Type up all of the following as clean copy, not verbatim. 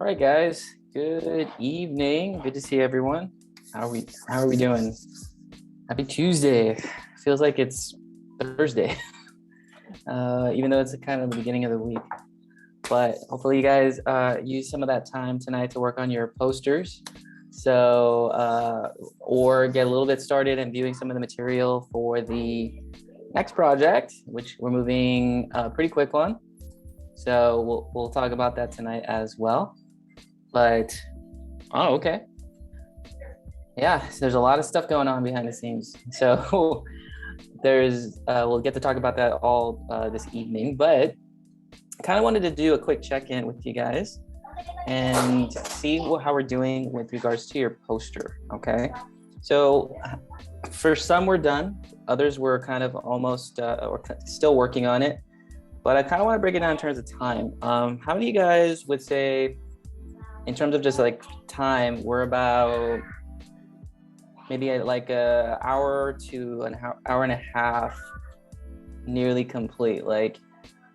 All right, guys. Good evening. Good to see everyone. How are we doing? Happy Tuesday. Feels like it's Thursday, even though it's kind of the beginning of the week. But hopefully, you guys use some of that time tonight to work on your posters. So, or get a little bit started and viewing some of the material for the next project, which we're moving pretty quick on. So we'll talk about that tonight as well. But okay. Yeah, so there's a lot of stuff going on behind the scenes. So we'll get to talk about that all this evening, but I kind of wanted to do a quick check-in with you guys and see how we're doing with regards to your poster, okay? So for some we're done, others were kind of almost or still working on it, but I kind of want to break it down in terms of time. How many of you guys would say, in terms of just like time, we're about maybe like an hour to an hour and a half nearly complete? Like,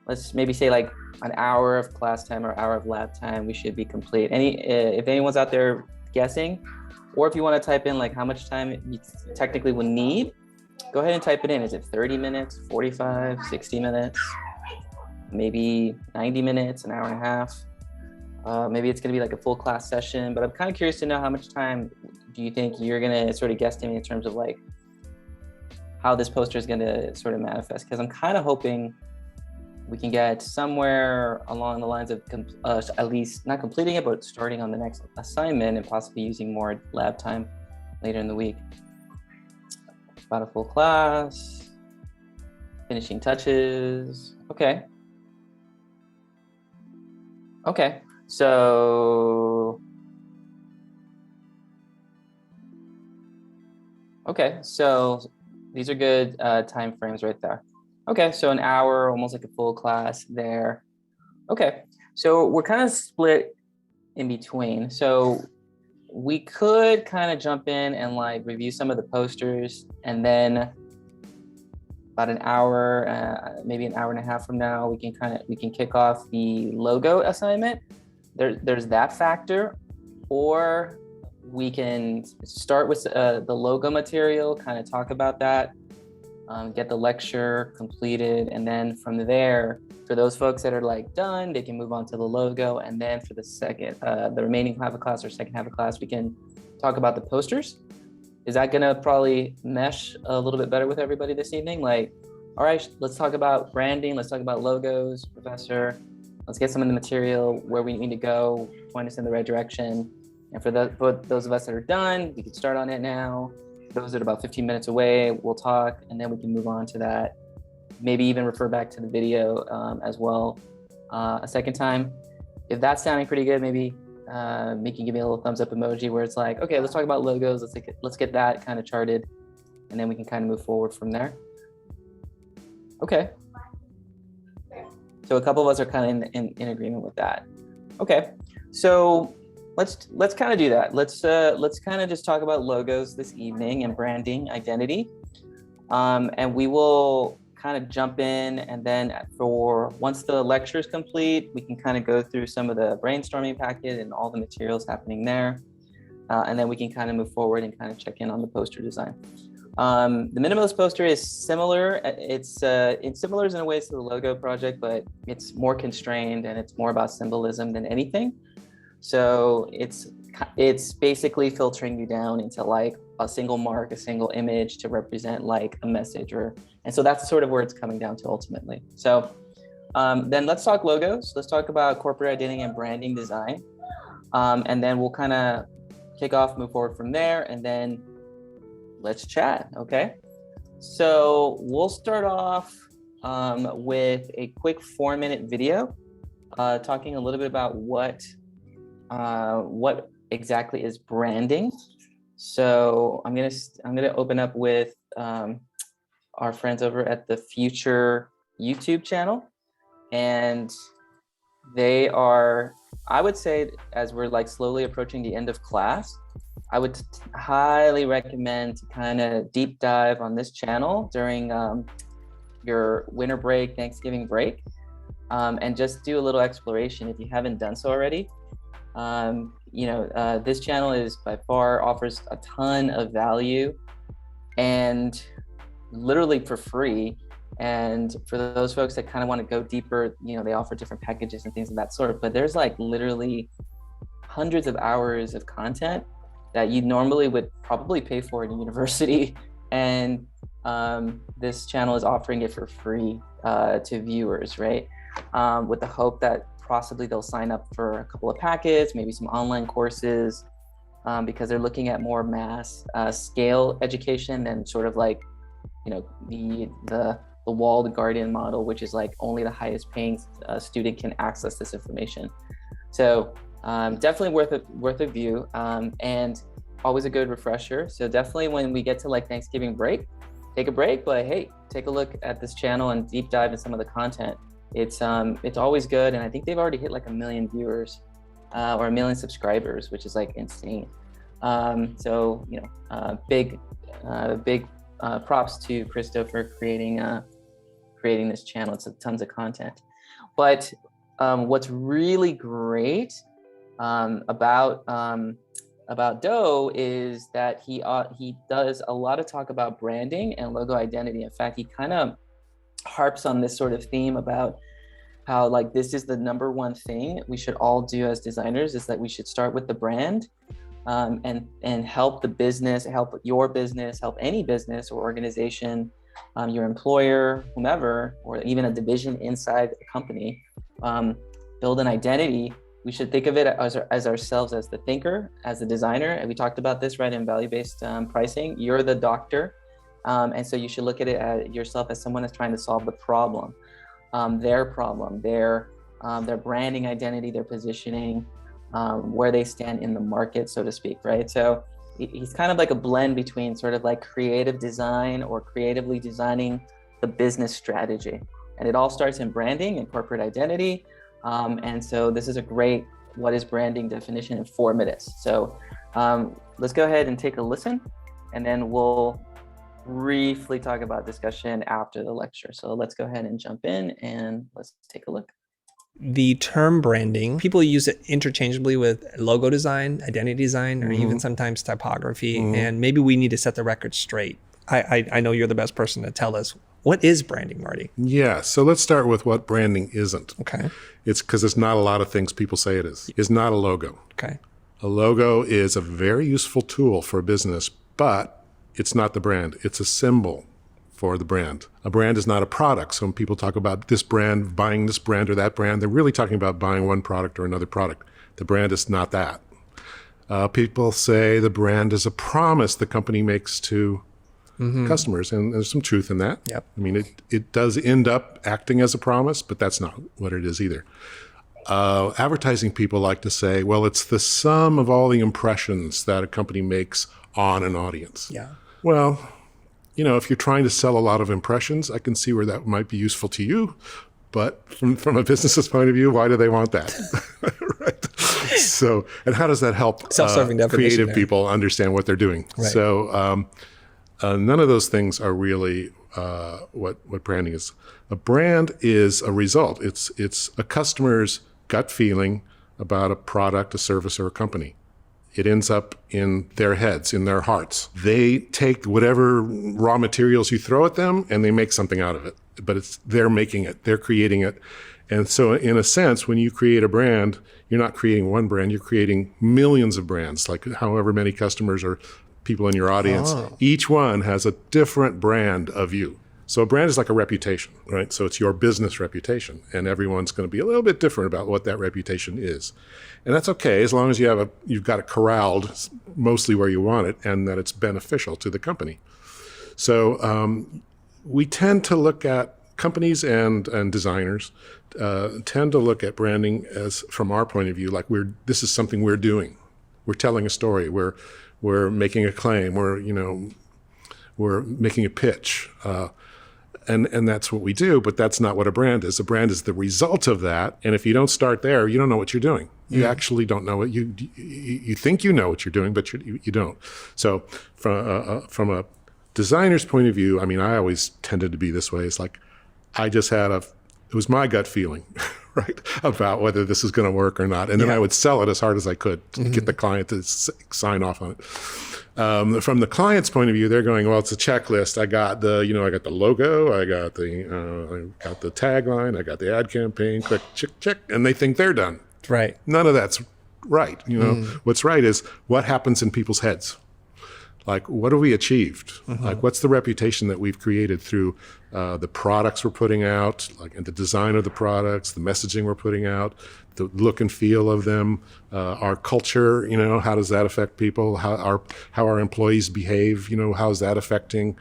let's maybe say like an hour of class time or hour of lab time, we should be complete. If anyone's out there guessing, or if you want to type in like how much time you technically will need, go ahead and type it in. Is it 30 minutes, 45, 60 minutes, maybe 90 minutes, an hour and a half? Maybe it's going to be like a full class session, but I'm kind of curious to know how much time do you think you're going to sort of guesstimate in terms of like how this poster is going to sort of manifest? Because I'm kind of hoping we can get somewhere along the lines of at least not completing it, but starting on the next assignment and possibly using more lab time later in the week. About a full class, finishing touches. Okay. So these are good time frames right there. Okay, so an hour, almost like a full class there. Okay, so we're kind of split in between. So we could kind of jump in and like review some of the posters, and then about an hour, maybe an hour and a half from now, we can kick off the logo assignment. There's that factor, or we can start with the logo material, kind of talk about that, get the lecture completed, and then from there, for those folks that are like done, they can move on to the logo, and then for the remaining half of class or second half of class, we can talk about the posters. Is that gonna probably mesh a little bit better with everybody this evening? Like, all right, let's talk about branding, let's talk about logos, professor. Let's get some of the material, where we need to go, point us in the right direction. And for those of us that are done, we can start on it now. Those that are about 15 minutes away, we'll talk, and then we can move on to that. Maybe even refer back to the video as well a second time. If that's sounding pretty good, maybe you can give me a little thumbs up emoji where it's like, okay, let's talk about logos. Let's get that kind of charted, and then we can kind of move forward from there. Okay. So a couple of us are kind of in agreement with that. Okay, so let's kind of do that. Let's kind of just talk about logos this evening and branding, identity, and we will kind of jump in, and then once the lecture is complete, we can kind of go through some of the brainstorming packet and all the materials happening there, and then we can kind of move forward and kind of check in on the poster design. The minimalist poster is similar. It's similar in a way to the logo project, but it's more constrained and it's more about symbolism than anything. So it's basically filtering you down into like a single mark, a single image to represent like a message, and so that's sort of where it's coming down to ultimately. So then let's talk logos. Let's talk about corporate identity and branding design, and then we'll kind of kick off, move forward from there, and then let's chat, okay? So we'll start off with a quick 4-minute video talking a little bit about what exactly is branding. So I'm gonna open up with our friends over at the Future YouTube channel, and they are, I would say, as we're like slowly approaching the end of class, I would highly recommend to kind of deep dive on this channel during your winter break, Thanksgiving break, and just do a little exploration if you haven't done so already. This channel is by far offers a ton of value and literally for free. And for those folks that kind of want to go deeper, they offer different packages and things of that sort, but there's like literally hundreds of hours of content that you normally would probably pay for in a university. And this channel is offering it for free to viewers, right? With the hope that possibly they'll sign up for a couple of packets, maybe some online courses, because they're looking at more mass scale education than sort of like, the walled garden model, which is like only the highest paying student can access this information. So definitely worth a view, and always a good refresher. So definitely when we get to like Thanksgiving break, take a break, but hey, take a look at this channel and deep dive in some of the content. It's always good, and I think they've already hit like 1 million viewers or 1 million subscribers, which is like insane. Big props to Christo for creating this channel. It's tons of content. But what's really great about Do is that he does a lot of talk about branding and logo identity. In fact, he kind of harps on this sort of theme about how like this is the number one thing we should all do as designers, is that we should start with the brand, and help the business, help your business, help any business or organization, your employer, whomever, or even a division inside a company, build an identity. We should think of it as ourselves as the thinker, as the designer. And we talked about this, right, in value-based pricing. You're the doctor. And so you should look at it as yourself as someone that's trying to solve the problem, their problem, their branding identity, their positioning, where they stand in the market, so to speak, right? So he's kind of like a blend between sort of like creative design or creatively designing the business strategy. And it all starts in branding and corporate identity. And so this is a great what is branding definition in 4 minutes. So let's go ahead and take a listen, and then we'll briefly talk about discussion after the lecture. So let's go ahead and jump in and let's take a look. The term branding, people use it interchangeably with logo design, identity design, or even sometimes typography. And maybe we need to set the record straight. I know you're the best person to tell us, what is branding, Marty? Yeah, so let's start with what branding isn't. Okay. It's because it's not a lot of things people say it is. It's not a logo. Okay. A logo is a very useful tool for a business, but it's not the brand. It's a symbol for the brand. A brand is not a product. So when people talk about this brand, buying this brand or that brand, they're really talking about buying one product or another product. The brand is not that. People say the brand is a promise the company makes to customers, and there's some truth in that. Yep. I mean, it does end up acting as a promise, but that's not what it is either. Advertising people like to say, well, it's the sum of all the impressions that a company makes on an audience. Yeah. Well, if you're trying to sell a lot of impressions, I can see where that might be useful to you. But from a business's point of view, why do they want that? Right. So, and how does that help Self-serving creative there. people understand what they're doing? Right. So none of those things are really what branding is. A brand is a result. It's a customer's gut feeling about a product, a service, or a company. It ends up in their heads, in their hearts. They take whatever raw materials you throw at them and they make something out of it. But they're making it, they're creating it. And so in a sense, when you create a brand, you're not creating one brand, you're creating millions of brands, like however many customers or people in your audience. Oh. Each one has a different brand of you. So a brand is like a reputation, right? So it's your business reputation, and everyone's going to be a little bit different about what that reputation is. And that's okay, as long as you've got it corralled mostly where you want it and that it's beneficial to the company. So we tend to look at companies and designers tend to look at branding as, from our point of view, like this is something we're doing. We're telling a story. We're making a claim. We're making a pitch. And that's what we do, but that's not what a brand is. A brand is the result of that. And if you don't start there, you don't know what you're doing. You actually don't know what you think you know what you're doing, but you don't. So from a designer's point of view, I mean, I always tended to be this way. It's like, it was my gut feeling, right, about whether this is going to work or not. And then I would sell it as hard as I could to get the client to sign off on it. From the client's point of view, they're going, well, it's a checklist. I got the, I got the logo, I got the tagline, I got the ad campaign, click, check, and they think they're done. Right. None of that's right. What's right is what happens in people's heads. Like, what have we achieved? Like, what's the reputation that we've created through the products we're putting out, and the design of the products, the messaging we're putting out, the look and feel of them, our culture, how does that affect people? How our employees behave, how's that affecting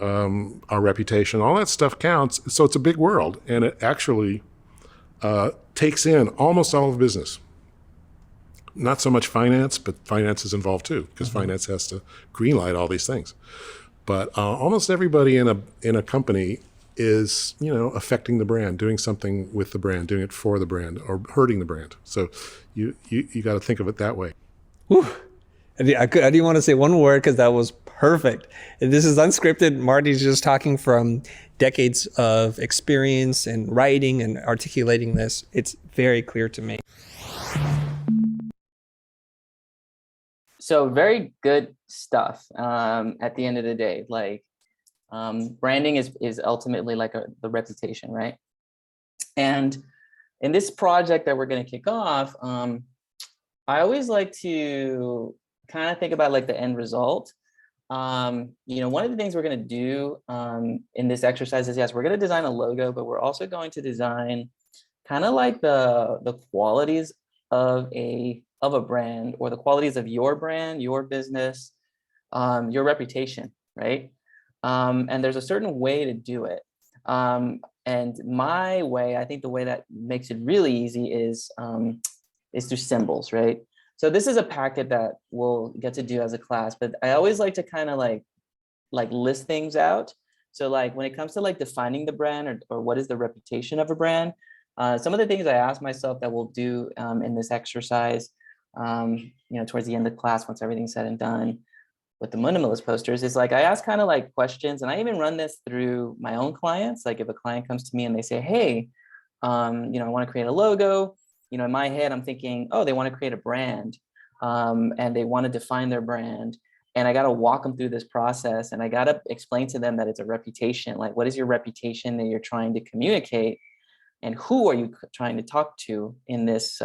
our reputation? All that stuff counts. So it's a big world, and it actually takes in almost all of business. Not so much finance, but finance is involved too, because finance has to greenlight all these things. But almost everybody in a company is, affecting the brand, doing something with the brand, doing it for the brand, or hurting the brand. So you got to think of it that way. Whew. I didn't want to say one word because that was perfect. This is unscripted. Marty's just talking from decades of experience and writing and articulating this. It's very clear to me. So very good stuff at the end of the day. Like branding is ultimately like the reputation, right? And in this project that we're going to kick off, I always like to kind of think about like the end result. One of the things we're going to do in this exercise is, yes, we're going to design a logo, but we're also going to design kind of like the qualities of a brand, or the qualities of your brand, your business, your reputation, right? And there's a certain way to do it. And my way, I think the way that makes it really easy is through symbols, right? So this is a packet that we'll get to do as a class, but I always like to kind of like list things out. So like when it comes to like defining the brand or what is the reputation of a brand, some of the things I ask myself that we'll do in this exercise, towards the end of the class, once everything's said and done with the minimalist posters, is like I ask kind of like questions, and I even run this through my own clients. Like if a client comes to me and they say, hey, I want to create a logo, in my head I'm thinking, oh, they want to create a brand, and they want to define their brand, and I got to walk them through this process, and I got to explain to them that it's a reputation. Like, what is your reputation that you're trying to communicate, and who are you trying to talk to in this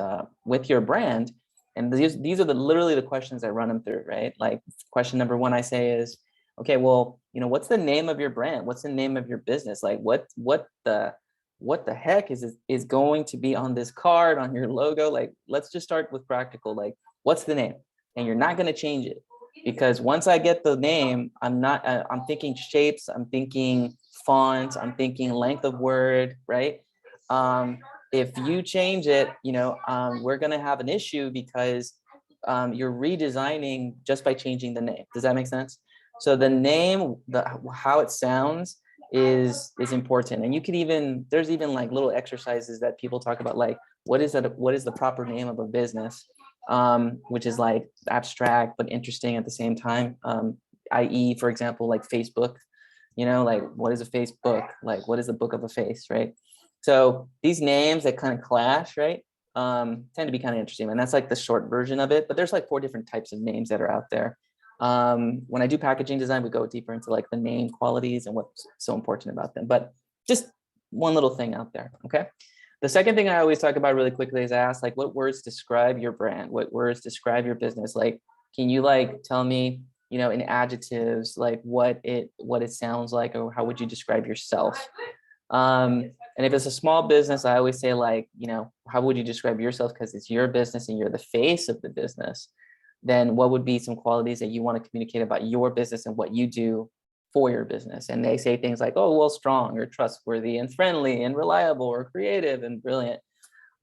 with your brand? And these are literally the questions I run them through, right? Like question number one I say is, okay, well, what's the name of your brand? What's the name of your business? Like what the heck is going to be on this card, on your logo? Like, let's just start with practical. Like, what's the name? And you're not going to change it, because once I get the name, I'm thinking shapes, I'm thinking fonts, I'm thinking length of word, right? If you change it, we're going to have an issue, because you're redesigning just by changing the name. Does that make sense? So the name, how it sounds is important. And you could there's even like little exercises that people talk about, like what is the proper name of a business, which is like abstract but interesting at the same time. I.e., for example, like Facebook, like what is a Facebook? Like what is the book of a face, right? So these names that kind of clash, right, tend to be kind of interesting. And that's like the short version of it. But there's like 4 different types of names that are out there. When I do packaging design, we go deeper into like the name qualities and what's so important about them. But just one little thing out there, okay? The second thing I always talk about really quickly is I ask, like, what words describe your brand? What words describe your business? Like, can you like tell me, in adjectives, like what it sounds like, or how would you describe yourself? And if it's a small business, I always say, like, how would you describe yourself? Because it's your business and you're the face of the business. Then what would be some qualities that you want to communicate about your business and what you do for your business? And they say things like, oh, well, strong or trustworthy and friendly and reliable or creative and brilliant.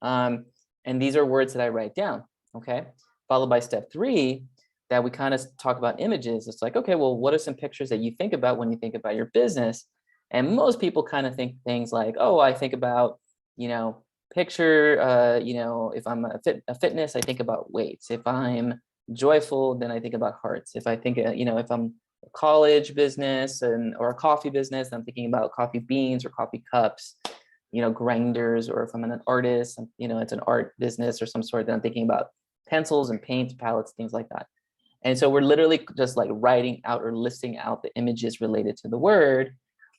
And these are words that I write down, okay? Followed by step 3, that we kind of talk about images. It's like, okay, well, what are some pictures that you think about when you think about your business? And most people kind of think things like, oh, I think about, picture, if I'm a fitness, I think about weights. If I'm joyful, then I think about hearts. If I think, if I'm a college business or a coffee business, I'm thinking about coffee beans or coffee cups. grinders, or if I'm an artist, it's an art business or some sort, then I'm thinking about pencils and paints, palettes, things like that. And so we're literally just like writing out or listing out the images related to the word.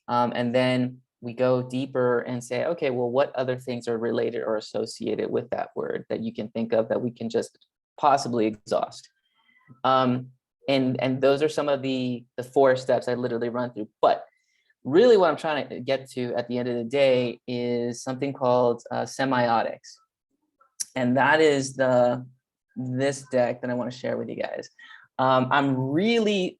And then we go deeper and say, okay, well, what other things are related or associated with that word that you can think of that we can just possibly exhaust. And those are some of the 4 steps I literally run through. But really what I'm trying to get to at the end of the day is something called semiotics. And that is this deck that I want to share with you guys. I'm really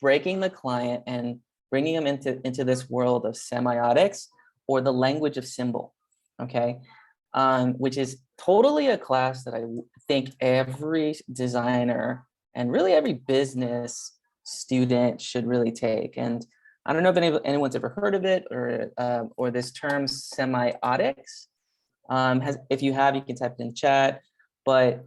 breaking the client and bringing them into this world of semiotics, or the language of symbol, okay? Which is totally a class that I think every designer and really every business student should really take. And I don't know if anyone's ever heard of it, or this term semiotics. If you have, you can type it in chat. But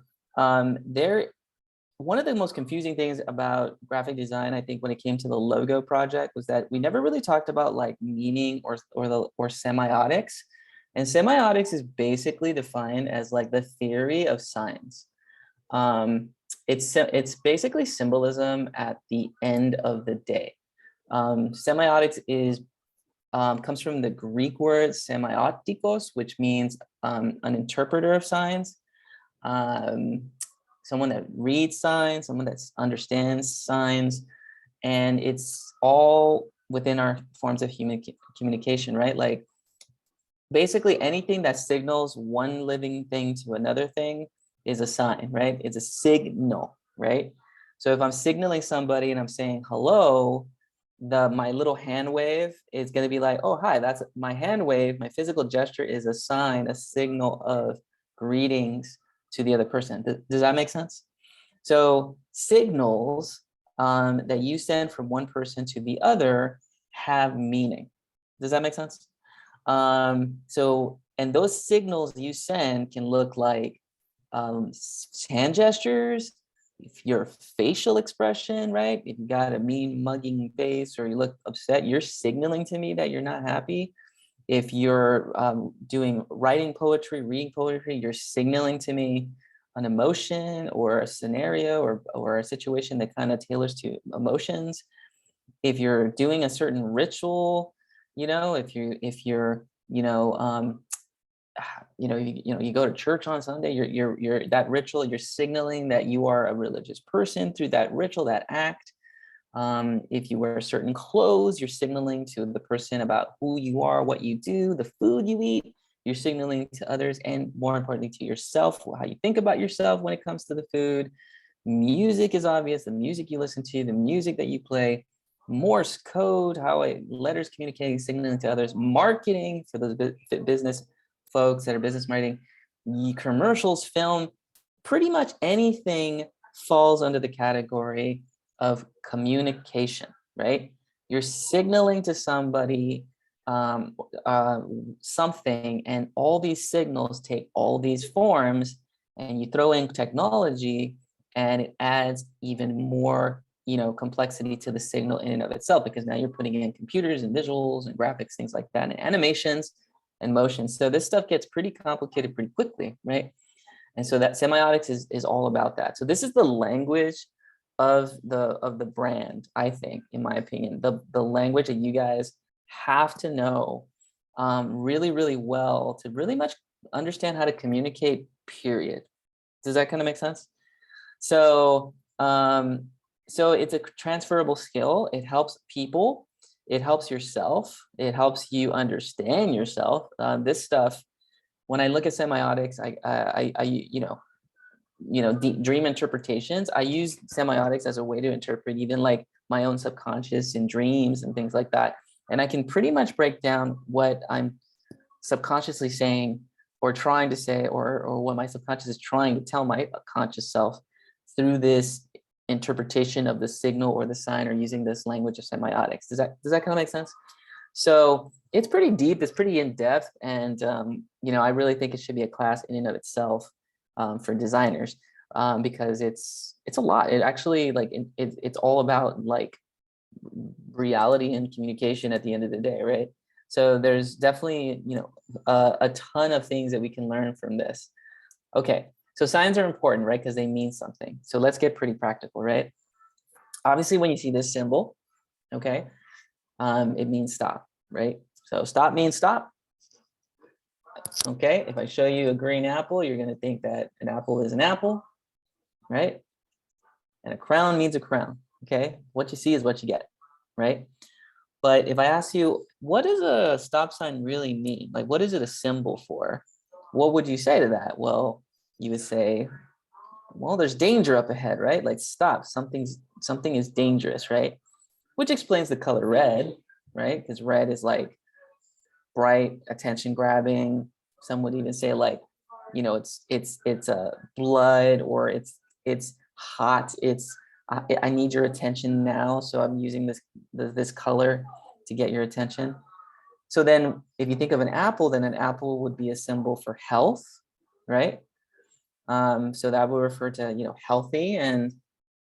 one of the most confusing things about graphic design, I think, when it came to the logo project, was that we never really talked about like meaning or semiotics. And semiotics is basically defined as like the theory of signs. It's basically symbolism at the end of the day. Semiotics comes from the Greek word semiotikos, which means an interpreter of signs. Someone that reads signs, someone that understands signs, and it's all within our forms of human communication, right? Like basically anything that signals one living thing to another thing is a sign, right? It's a signal, right? So if I'm signaling somebody and I'm saying hello, my little hand wave is going to be like, oh, hi, that's my hand wave. My physical gesture is a sign, a signal of greetings to the other person. Does that make sense? So signals that you send from one person to the other have meaning. Does that make sense? And those signals you send can look like hand gestures, if your facial expression, right? If you got a mean mugging face or you look upset, you're signaling to me that you're not happy. If you're writing poetry, reading poetry, you're signaling to me an emotion or a scenario or a situation that kind of tailors to emotions. If you're doing a certain ritual, if you're you go to church on Sunday, you're that ritual, you're signaling that you are a religious person through that ritual, that act. If you wear certain clothes, you're signaling to the person about who you are, what you do, the food you eat. You're signaling to others, and more importantly to yourself, how you think about yourself when it comes to the food. Music is obvious, the music you listen to, the music that you play. Morse code, letters communicating, signaling to others. Marketing, for those business folks that are business marketing, commercials, film, pretty much anything falls under the category of communication, right? You're signaling to somebody something, and all these signals take all these forms, and you throw in technology and it adds even more complexity to the signal in and of itself, because now you're putting in computers and visuals and graphics, things like that, and animations and motion. So this stuff gets pretty complicated pretty quickly, right? And so that semiotics is all about that. So this is the language of the brand, I think, in my opinion, the language that you guys have to know really, really well to really much understand how to communicate, period. Does that kind of make sense? So so it's a transferable skill. It helps people. It helps yourself. It helps you understand yourself. This stuff, when I look at semiotics, dream interpretations, I use semiotics as a way to interpret even like my own subconscious and dreams and things like that. And I can pretty much break down what I'm subconsciously saying or trying to say, or what my subconscious is trying to tell my conscious self through this interpretation of the signal or the sign, or using this language of semiotics. Does that kind of make sense? So it's pretty deep, it's pretty in depth, and I really think it should be a class in and of itself for designers, because it's a lot. It actually it's all about like reality and communication at the end of the day, right? So there's definitely, a ton of things that we can learn from this. Okay, so signs are important, right? Because they mean something. So let's get pretty practical, right? Obviously, when you see this symbol, okay, it means stop, right? So stop means stop. Okay, if I show you a green apple, you're going to think that an apple is an apple, right? And a crown means a crown. Okay, what you see is what you get, right? But if I ask you, what does a stop sign really mean? Like, what is it a symbol for? What would you say to that? Well, you would say, well, there's danger up ahead, right? Like, stop, something is dangerous, right? Which explains the color red, right? Because red is like bright, attention grabbing. Some would even say like, it's a blood, or it's hot. I need your attention now, so I'm using this color to get your attention. So then if you think of an apple, then an apple would be a symbol for health, right? So that would refer to, healthy. And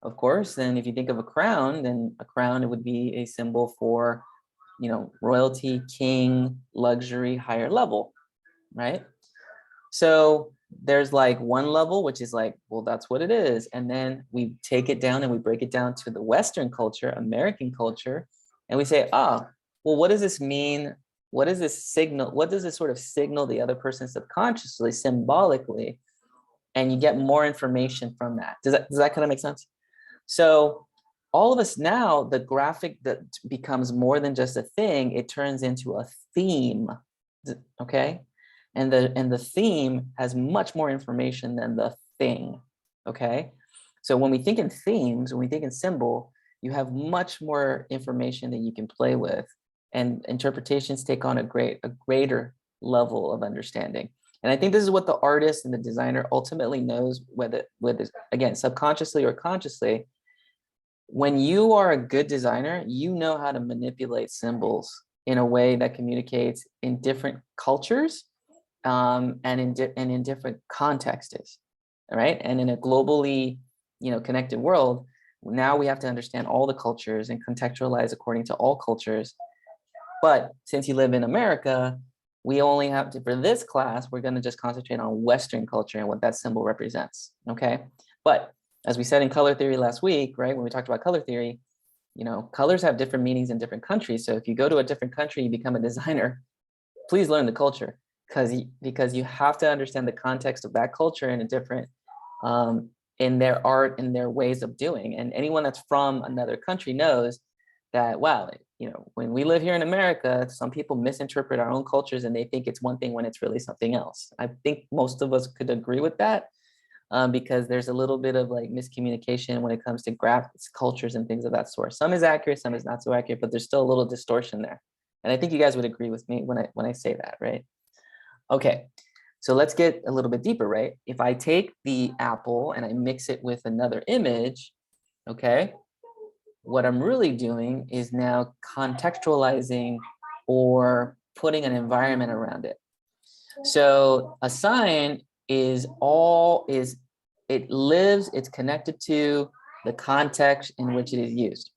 of course, then if you think of a crown, then a crown, it would be a symbol for, royalty, king, luxury, higher level, right? So there's like one level, which is like, well, that's what it is. And then we take it down and we break it down to the Western culture, American culture. And we say, well, what does this mean? What does this signal? What does this sort of signal the other person subconsciously, symbolically? And you get more information from that. Does that kind of make sense? So all of us now, the graphic that becomes more than just a thing, it turns into a theme, okay? And the theme has much more information than the thing, okay? So when we think in themes, when we think in symbol, you have much more information that you can play with, and interpretations take on a greater level of understanding. And I think this is what the artist and the designer ultimately knows, whether again, subconsciously or consciously. When you are a good designer, you know how to manipulate symbols in a way that communicates in different cultures, and in different contexts, all right? And in a globally, connected world, now we have to understand all the cultures and contextualize according to all cultures. But since you live in America, we only have to, for this class, we're going to just concentrate on Western culture and what that symbol represents, okay? But as we said in color theory last week, right, when we talked about color theory, colors have different meanings in different countries. So if you go to a different country, you become a designer, please learn the culture, because you have to understand the context of that culture in a different, in their art, in their ways of doing. And anyone that's from another country knows that, wow, when we live here in America, some people misinterpret our own cultures and they think it's one thing when it's really something else. I think most of us could agree with that, because there's a little bit of like miscommunication when it comes to graphics, cultures, and things of that sort. Some is accurate, some is not so accurate, but there's still a little distortion there. And I think you guys would agree with me when I say that, right? Okay, so let's get a little bit deeper, right? If I take the apple and I mix it with another image, okay, what I'm really doing is now contextualizing or putting an environment around it. So a sign it's connected to the context in which it is used.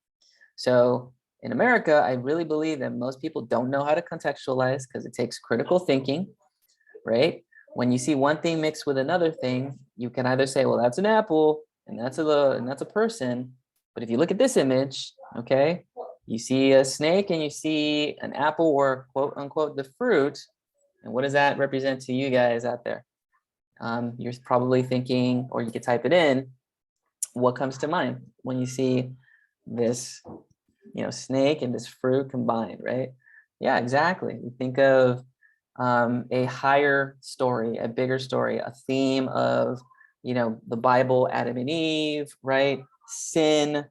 So in America, I really believe that most people don't know how to contextualize because it takes critical thinking, right? When you see one thing mixed with another thing, you can either say, well, that's an apple and that's a person. But if you look at this image, okay, you see a snake and you see an apple, or quote unquote, the fruit. And what does that represent to you guys out there? You're probably thinking, or you could type it in, what comes to mind when you see this, snake and this fruit combined, right? Yeah, exactly. You think of a higher story, a bigger story, a theme of, the Bible, Adam and Eve, right? Sin.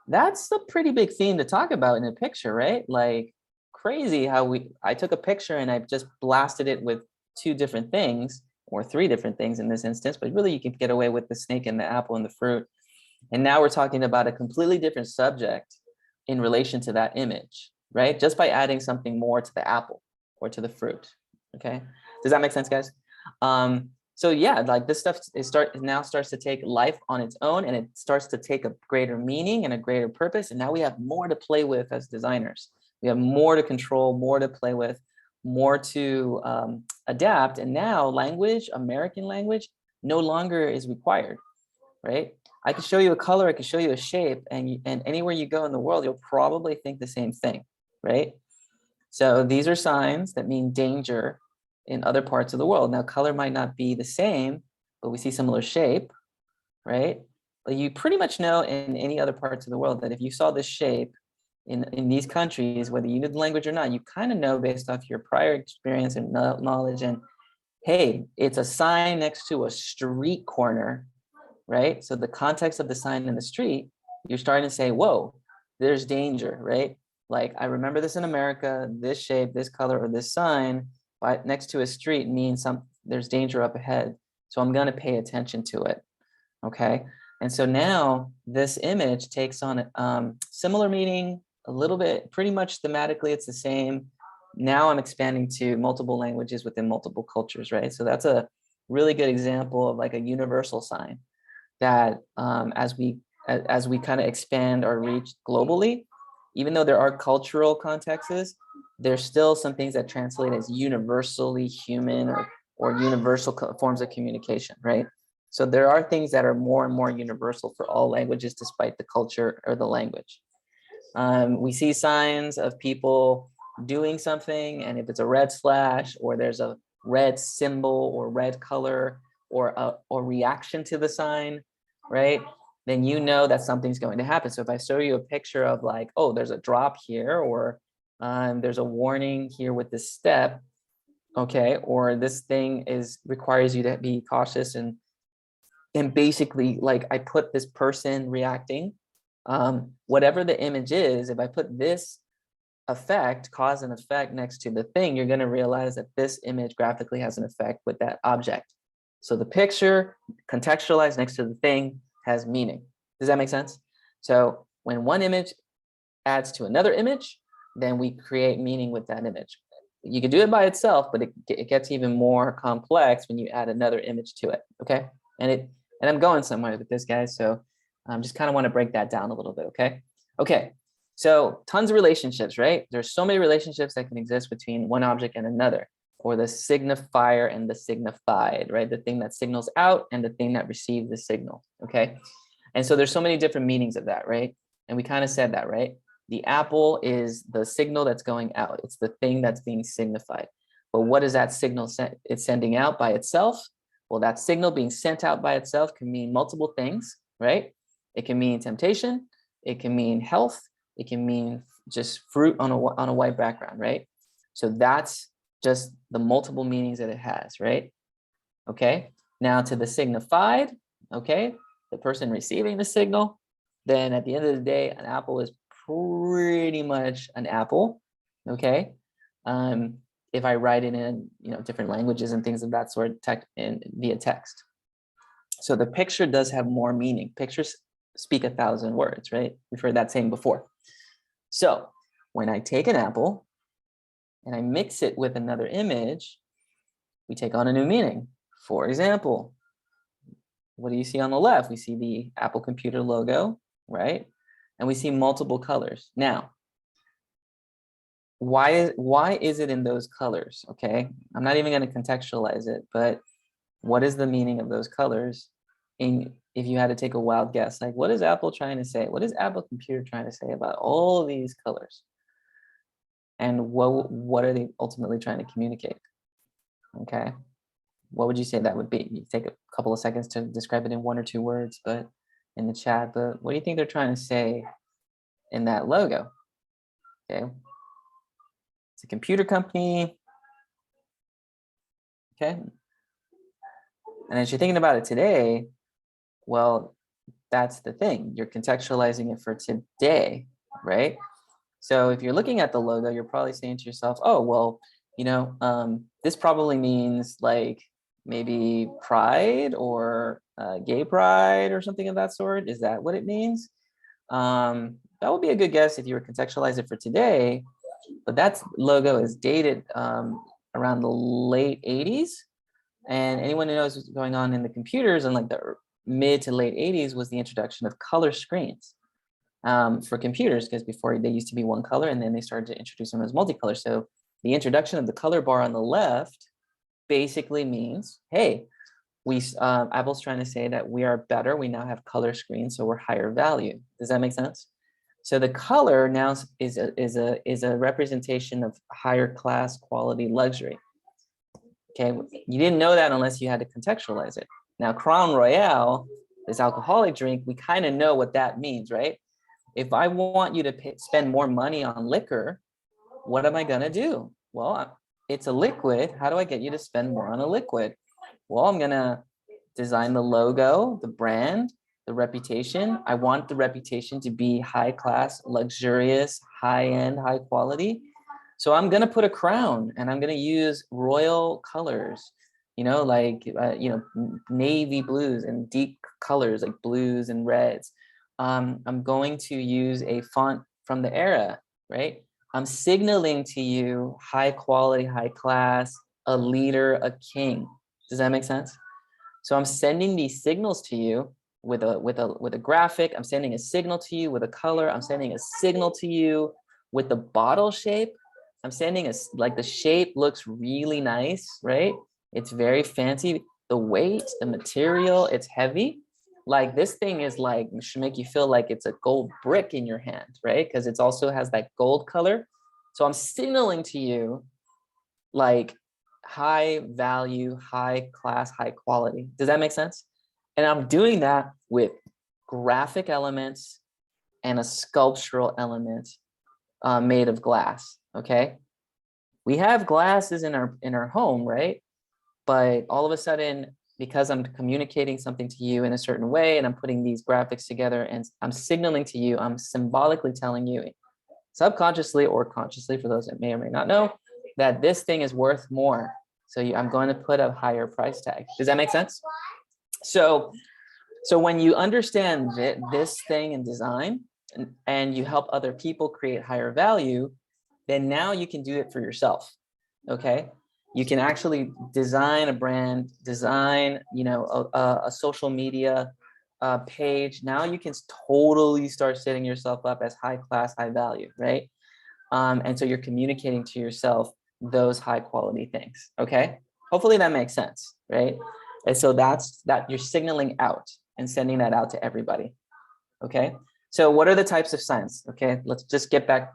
That's a pretty big theme to talk about in a picture, right? Like, crazy how I took a picture and I just blasted it with two different things, or three different things in this instance, but really you can get away with the snake and the apple and the fruit. And now we're talking about a completely different subject in relation to that image, right? Just by adding something more to the apple or to the fruit, okay? Does that make sense, guys? So yeah, like this stuff now starts to take life on its own, and it starts to take a greater meaning and a greater purpose. And now we have more to play with as designers. We have more to control, more to play with, more to adapt. And now language, American language, no longer is required, right? I can show you a color, I can show you a shape, and anywhere you go in the world, you'll probably think the same thing, right? So these are signs that mean danger in other parts of the world. Now, color might not be the same, but we see similar shape, right? But you pretty much know in any other parts of the world that if you saw this shape in these countries, whether you knew the language or not, you kind of know based off your prior experience and knowledge, and hey, it's a sign next to a street corner, right? So the context of the sign in the street, you're starting to say, whoa, there's danger, right? Like, I remember this in America, this shape, this color, or this sign next to a street means there's danger up ahead. So I'm going to pay attention to it. Okay. And so now this image takes on a similar meaning, a little bit, pretty much thematically, it's the same. Now I'm expanding to multiple languages within multiple cultures, right? So that's a really good example of like a universal sign that as we kind of expand our reach globally, even though there are cultural contexts, there's still some things that translate as universally human or universal forms of communication, right? So there are things that are more and more universal for all languages, despite the culture or the language. We see signs of people doing something, and if it's a red slash or there's a red symbol or red color or reaction to the sign, right? Then you know that something's going to happen. So if I show you a picture of like, oh, there's a drop here, or there's a warning here with this step, okay, or this thing requires you to be cautious, and basically like I put this person reacting, whatever the image is, if I put this effect, cause and effect next to the thing, you're going to realize that this image graphically has an effect with that object. So the picture contextualized next to the thing has meaning. Does that make sense? So when one image adds to another image, then we create meaning with that image. You can do it by itself, but it gets even more complex when you add another image to it. Okay. And I'm going somewhere with this, guys. So just kind of want to break that down a little bit. Okay. Okay. So tons of relationships, right? There's so many relationships that can exist between one object and another, or the signifier and the signified, right? The thing that signals out and the thing that receives the signal, okay? And so there's so many different meanings of that, right? And we kind of said that, right? The apple is the signal that's going out. It's the thing that's being signified. But what is that signal it's sending out by itself? Well, that signal being sent out by itself can mean multiple things, right? It can mean temptation. It can mean health. It can mean just fruit on a white background, right? So that's just the multiple meanings that it has, right? Okay, now to the signified, okay, the person receiving the signal, then at the end of the day, an apple is pretty much an apple, okay? If I write it in, different languages and things of that sort, via text. So the picture does have more meaning. Pictures speak 1,000 words, right? We've heard that saying before. So when I take an apple and I mix it with another image, we take on a new meaning. For example, what do you see on the left? We see the Apple computer logo, right? And we see multiple colors. Now, why is it in those colors? Okay, I'm not even going to contextualize it, but what is the meaning of those colors? If you had to take a wild guess, like what is Apple trying to say? What is Apple computer trying to say about all of these colors? And what are they ultimately trying to communicate? Okay, what would you say that would be? You take a couple of seconds to describe it in 1 or 2 words, but in the chat, but what do you think they're trying to say in that logo? Okay, it's a computer company. Okay, and as you're thinking about it today, well, that's the thing. You're contextualizing it for today, right? So if you're looking at the logo, you're probably saying to yourself, oh, well, this probably means like maybe pride or gay pride or something of that sort. Is that what it means? That would be a good guess if you were contextualize it for today, but that logo is dated around the late 80s. And anyone who knows what's going on in the computers in like the mid to late 80s was the introduction of color screens. for computers, because before they used to be one color and then they started to introduce them as multicolor. So the introduction of the color bar on the left basically means, hey, Apple's trying to say that we are better. We now have color screens, so we're higher value. Does that make sense? So the color now is a representation of higher class, quality, luxury. Okay, you didn't know that unless you had to contextualize it. Now, Crown Royale, this alcoholic drink, we kind of know what that means, right? If I want you to spend more money on liquor, what am I gonna do? Well, it's a liquid. How do I get you to spend more on a liquid? Well, I'm gonna design the logo, the brand, the reputation. I want the reputation to be high class, luxurious, high end, high quality. So I'm gonna put a crown and I'm gonna use royal colors, like, navy blues and deep colors like blues and reds. I'm going to use a font from the era, right? I'm signaling to you high quality, high class, a leader, a king. Does that make sense? So I'm sending these signals to you with a graphic. I'm sending a signal to you with a color. I'm sending a signal to you with the bottle shape. I'm sending like the shape looks really nice, right? It's very fancy. The weight, the material, it's heavy. Like this thing is like, should make you feel like it's a gold brick in your hand, right? Because it also has that gold color. So I'm signaling to you like high value, high class, high quality. Does that make sense? And I'm doing that with graphic elements and a sculptural element made of glass, okay? We have glasses in our home, right? But all of a sudden, because I'm communicating something to you in a certain way and I'm putting these graphics together and I'm signaling to you, I'm symbolically telling you subconsciously or consciously, for those that may or may not know, that this thing is worth more. So I'm going to put a higher price tag. Does that make sense? So when you understand this thing in design and you help other people create higher value, then now you can do it for yourself, okay? You can actually design a brand, design, a social media page. Now you can totally start setting yourself up as high class, high value, right? And so you're communicating to yourself those high quality things, okay? Hopefully that makes sense, right? And so that's you're signaling out and sending that out to everybody, okay? So what are the types of signs, okay? Let's get back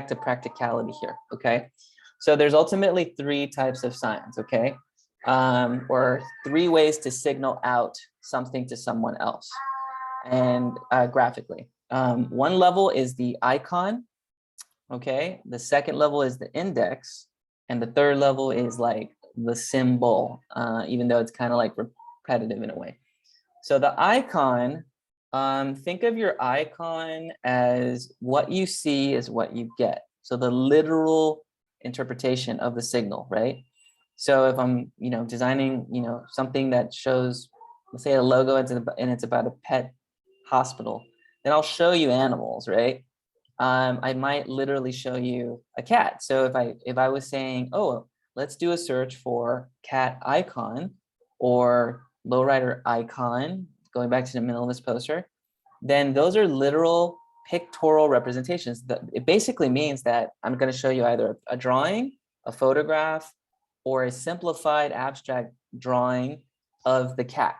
to practicality here, okay? So there's ultimately 3 types of signs, okay? Or 3 ways to signal out something to someone else and graphically. One level is the icon, okay? The second level is the index. And the third level is like the symbol, even though it's kind of like repetitive in a way. So the icon, think of your icon as what you see is what you get. So the literal interpretation of the signal, right? So if I'm, designing, something that shows, let's say a logo and it's about a pet hospital, then I'll show you animals, right? I might literally show you a cat. So if I was saying, oh, let's do a search for cat icon or lowrider icon, going back to the middle of this poster, then those are literal pictorial representations. It basically means that I'm going to show you either a drawing, a photograph, or a simplified abstract drawing of the cat,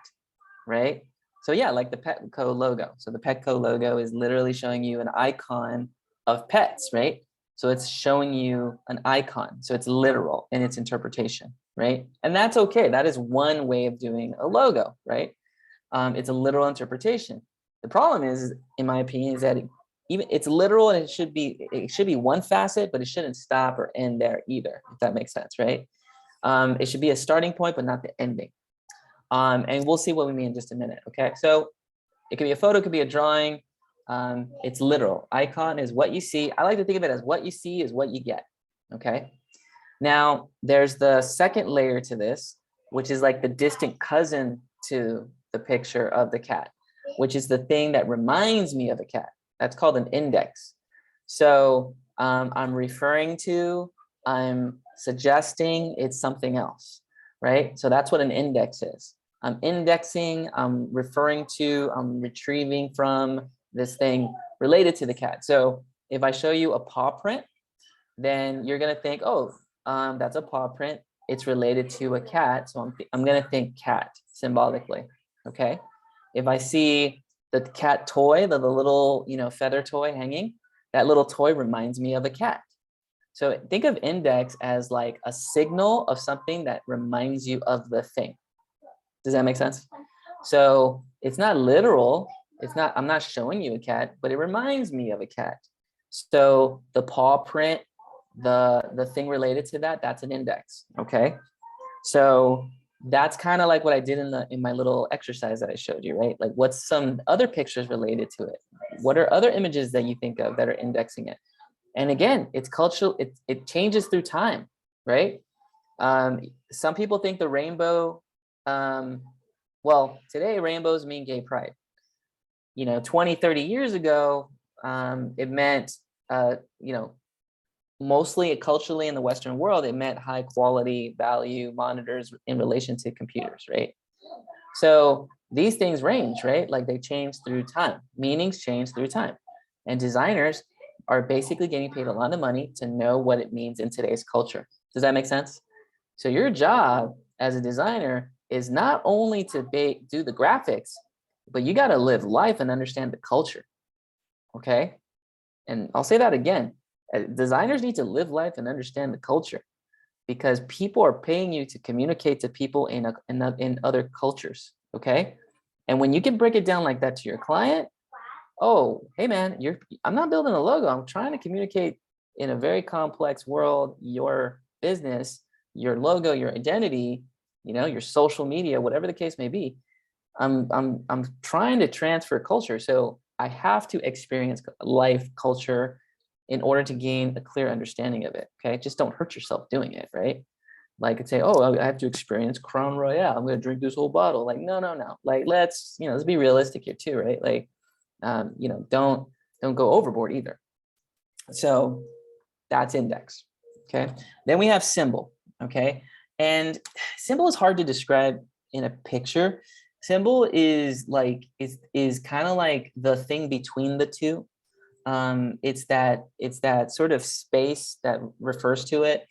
right? So yeah, like the Petco logo. So the Petco logo is literally showing you an icon of pets, right? So it's showing you an icon. So it's literal in its interpretation, right? And that's okay. That is one way of doing a logo, right? It's a literal interpretation. The problem is, in my opinion, is that it's literal and it should be one facet, but it shouldn't stop or end there either, if that makes sense, right? It should be a starting point, but not the ending. And we'll see what we mean in just a minute, okay? So it could be a photo, it could be a drawing. It's literal. Icon is what you see. I like to think of it as what you see is what you get, okay? Now, there's the second layer to this, which is like the distant cousin to the picture of the cat, which is the thing that reminds me of a cat. That's called an index. So I'm referring to, I'm suggesting it's something else, right? So that's what an index is. I'm indexing, I'm referring to, I'm retrieving from, this thing related to the cat. So if I show you a paw print, then you're gonna think, oh, that's a paw print. It's related to a cat. So I'm gonna think cat symbolically, okay? If I see the cat toy, the little, feather toy hanging, that little toy reminds me of a cat. So think of index as like a signal of something that reminds you of the thing. Does that make sense? So it's not literal. I'm not showing you a cat, but it reminds me of a cat. So the paw print, the thing related to that, that's an index, okay? So that's kind of like what I did in my little exercise that I showed you, right? Like what's some other pictures related to it? What are other images that you think of that are indexing it? And again, it's cultural, it changes through time, right? Some people think the rainbow, well, today rainbows mean gay pride. 20, 30 years ago, it meant, mostly culturally in the Western world, it meant high quality value monitors in relation to computers, right? So these things range, right? Like they change through time. Meanings change through time. And designers are basically getting paid a lot of money to know what it means in today's culture. Does that make sense? So your job as a designer is not only to do the graphics, but you got to live life and understand the culture, okay? And I'll say that again. Designers need to live life and understand the culture, because people are paying you to communicate to people in other cultures, okay? And when you can break it down like that to your client, oh, hey man, I'm not building a logo. I'm trying to communicate in a very complex world, your business, your logo, your identity, your social media, whatever the case may be. I'm trying to transfer culture. So I have to experience life culture in order to gain a clear understanding of it. Okay. Just don't hurt yourself doing it, right? Like say, oh, I have to experience Crown Royale. I'm going to drink this whole bottle. Like, no. Like, let's be realistic here too, right? Like, don't go overboard either. So that's index. Okay. Then we have symbol. Okay. And symbol is hard to describe in a picture. Symbol is kind of like the thing between the two. It's that sort of space that refers to it.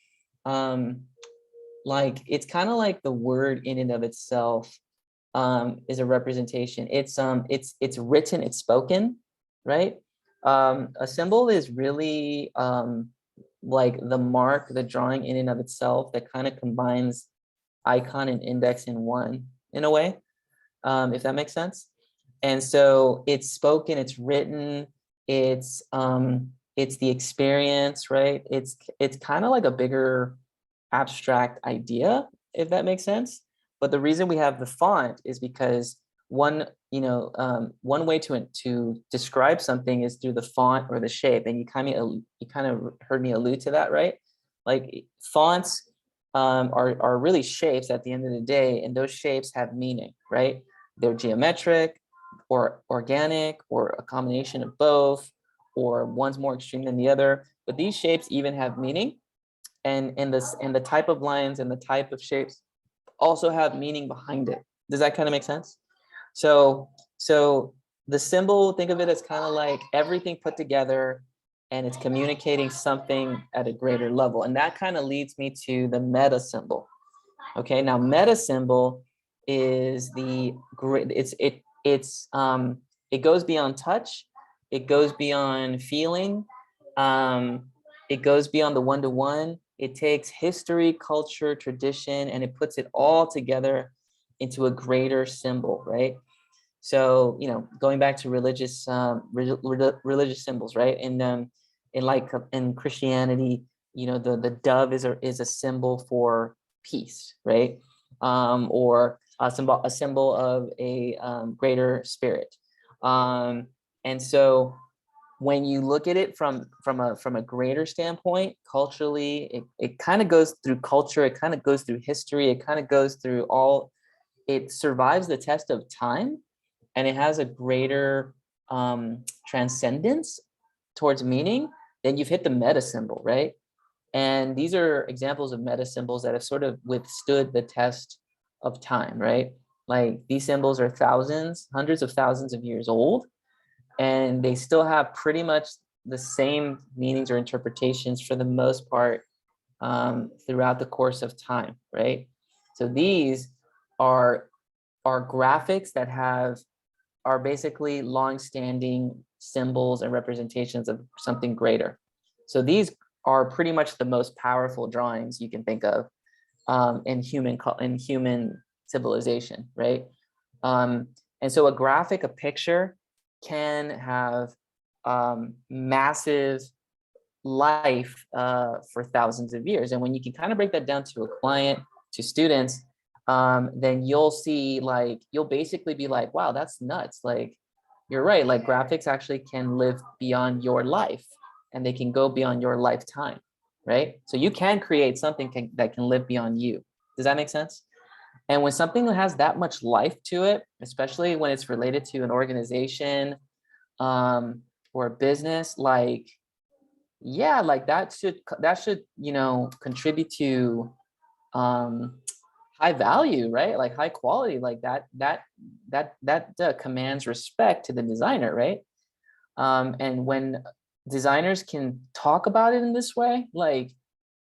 Like it's kind of like the word in and of itself is a representation. It's written, it's spoken, right? A symbol is really like the mark, the drawing in and of itself that kind of combines icon and index in one, in a way, if that makes sense. And so it's spoken, it's written, it's the experience, right? It's kind of like a bigger abstract idea, if that makes sense. But the reason we have the font is because one way to describe something is through the font or the shape, and you kind of heard me allude to that, right? Like fonts are really shapes at the end of the day, and those shapes have meaning, right? They're geometric or organic or a combination of both, or one's more extreme than the other. But these shapes even have meaning, and the type of lines and the type of shapes also have meaning behind it. Does that kind of make sense? So the symbol, think of it as kind of like everything put together, and it's communicating something at a greater level. And that kind of leads me to the meta symbol. Okay, now meta symbol is it goes beyond touch, it goes beyond feeling, it goes beyond the one-to-one. It takes history, culture, tradition, and it puts it all together into a greater symbol, right? So, going back to religious symbols, right? And in Christianity, the dove is a symbol for peace, right? Or a symbol of a greater spirit. And so when you look at it from a greater standpoint, culturally, it kind of goes through culture, it kind of goes through history, it kind of goes through it survives the test of time, and it has a greater transcendence towards meaning. Then you've hit the meta symbol, right? And these are examples of meta symbols that have sort of withstood the test of time, right? Like these symbols are hundreds of thousands of years old. and they still have pretty much the same meanings or interpretations for the most part throughout the course of time, right? So these are graphics that are basically long-standing symbols and representations of something greater. So these are pretty much the most powerful drawings you can think of in human civilization, right? And so a graphic, a picture, can have massive life for thousands of years. And when you can kind of break that down to a client, to students, then you'll see, like, you'll basically be like, wow, that's nuts. Like, you're right. Like, graphics actually can live beyond your life, and they can go beyond your lifetime, right? So you can create something that can live beyond you. Does that make sense? And when something has that much life to it, especially when it's related to an organization or a business, like, yeah, like that should, contribute to high value, right? Like high quality, like that commands respect to the designer, right? And when designers can talk about it in this way, like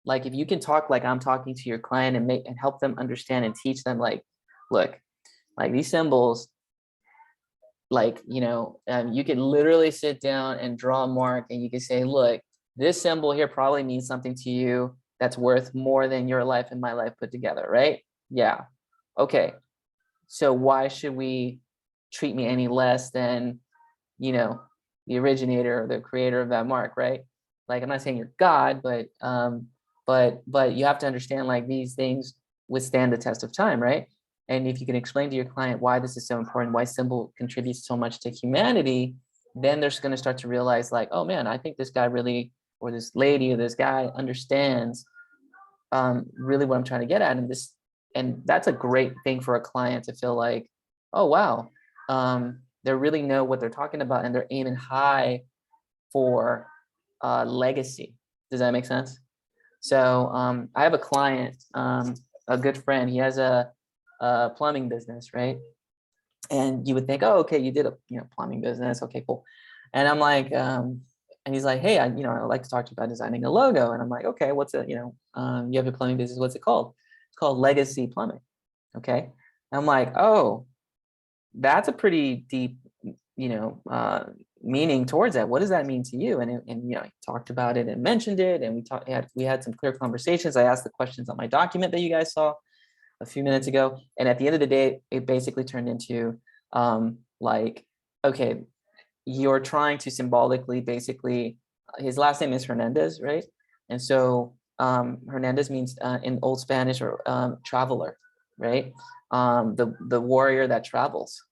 if you can talk like I'm talking to your client and help them understand and teach them, like, look, like these symbols, like, you can literally sit down and draw a mark, and you can say, look, this symbol here probably means something to you that's worth more than your life and my life put together, right? Yeah. Okay. So why should we treat me any less than, the originator or the creator of that mark, right? Like, I'm not saying you're God, but you have to understand, like, these things withstand the test of time, right? And if you can explain to your client why this is so important, why symbol contributes so much to humanity, then they're going to start to realize, like, oh man, I think this guy really, or this lady or this guy understands really what I'm trying to get at. And that's a great thing for a client to feel like, oh wow, they really know what they're talking about, and they're aiming high for legacy. Does that make sense? So I have a client, a good friend. He has a plumbing business, right? And you would think, oh, okay, you did a plumbing business, okay, cool. And I'm like, and he's like, hey, I'd like to talk to you about designing a logo. And I'm like, okay, what's it? You have a plumbing business. What's it called? It's called Legacy Plumbing. Okay. And I'm like, oh, that's a pretty deep, meaning towards that. What does that mean to you? And he talked about it and mentioned it, and we had some clear conversations. I asked the questions on my document that you guys saw a few minutes ago, and at the end of the day, it basically turned into like, okay, you're trying to symbolically, basically, his last name is Hernandez, right? And so Hernandez means in Old Spanish, or traveler, right? The warrior that travels.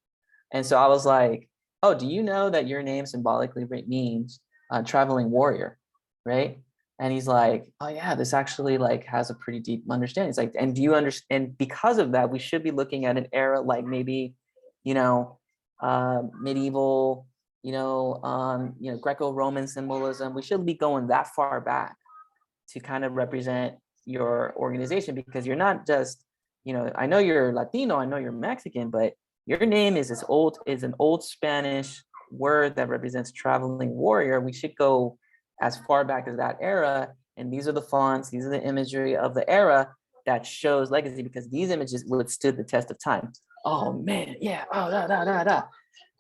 And so I was like, oh, do you know that your name symbolically means traveling warrior, right? And he's like, oh yeah, this actually like has a pretty deep understanding. It's like, and do you understand? Because of that, we should be looking at an era like maybe, medieval, Greco-Roman symbolism. We shouldn't be going that far back to kind of represent your organization, because you're not just, I know you're Latino, I know you're Mexican, but your name is an old Spanish word that represents traveling warrior. We should go as far back as that era. And these are the fonts, these are the imagery of the era that shows legacy, because these images withstood the test of time. Oh man, yeah, oh, da.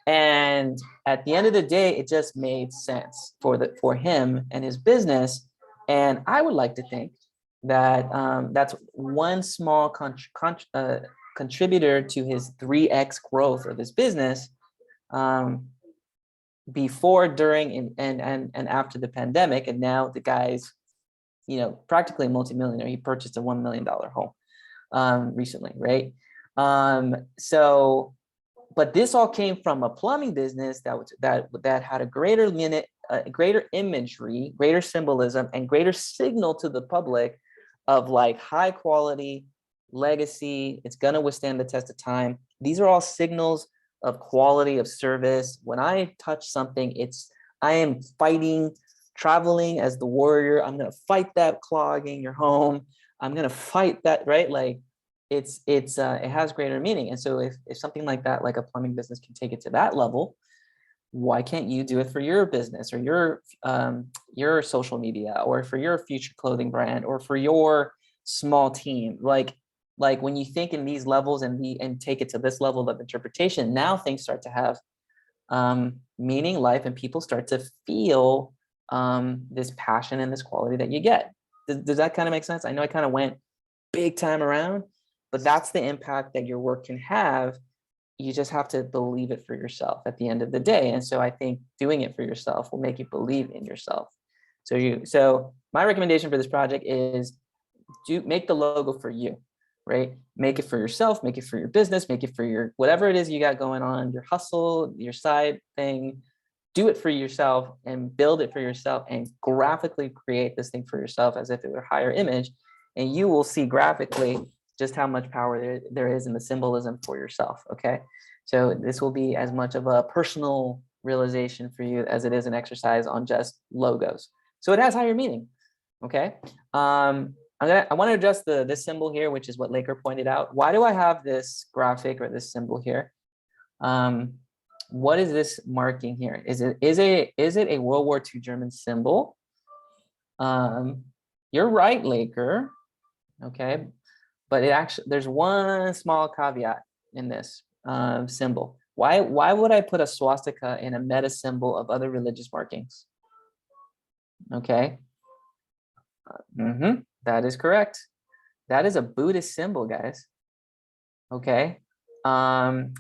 And at the end of the day, it just made sense for him and his business. And I would like to think that that's one small contributor to his 3x growth of his business before, during, and after the pandemic. And now the guy's, practically a multimillionaire. He purchased a $1 million home recently, right? So, but this all came from a plumbing business that had a greater imagery, greater symbolism, and greater signal to the public of like high quality legacy. It's going to withstand the test of time. These are all signals of quality of service. When I touch something, I am fighting, traveling as the warrior. I'm going to fight that clogging your home. I'm going to fight that, right? Like it has greater meaning. And so if something like that, like a plumbing business, can take it to that level, why can't you do it for your business or your social media or for your future clothing brand or for your small team? Like when you think in these levels and take it to this level of interpretation, now things start to have meaning, life, and people start to feel this passion and this quality that you get. Does that kind of make sense? I know I kind of went big time around, but that's the impact that your work can have. You just have to believe it for yourself at the end of the day. And so I think doing it for yourself will make you believe in yourself. So my recommendation for this project is make the logo for you, right? Make it for yourself, make it for your business, make it for your, whatever it is you got going on, your hustle, your side thing. Do it for yourself and build it for yourself and graphically create this thing for yourself as if it were a higher image. And you will see graphically just how much power there is in the symbolism for yourself, okay? So this will be as much of a personal realization for you as it is an exercise on just logos. So it has higher meaning, okay? I want to address this symbol here, which is what Laker pointed out. Why do I have this graphic or this symbol here? What is this marking here? Is it a World War II German symbol? You're right, Laker, okay? But it actually, there's one small caveat in this symbol. Why would I put a swastika in a meta symbol of other religious markings? Okay. That is correct. That is a Buddhist symbol, guys. Okay. That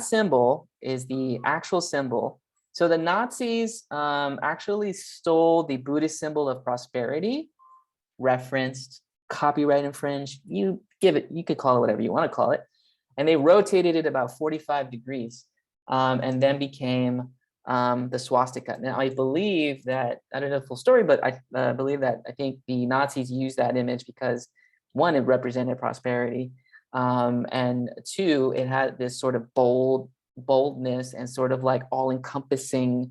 symbol is the actual symbol. So the Nazis actually stole the Buddhist symbol of prosperity, referenced, copyright infringed, you could call it whatever you want to call it, and they rotated it about 45 degrees and then became the swastika. Now I believe that, I don't know the full story, but I believe that I think the Nazis used that image because one, it represented prosperity, and two, it had this sort of boldness and sort of like all-encompassing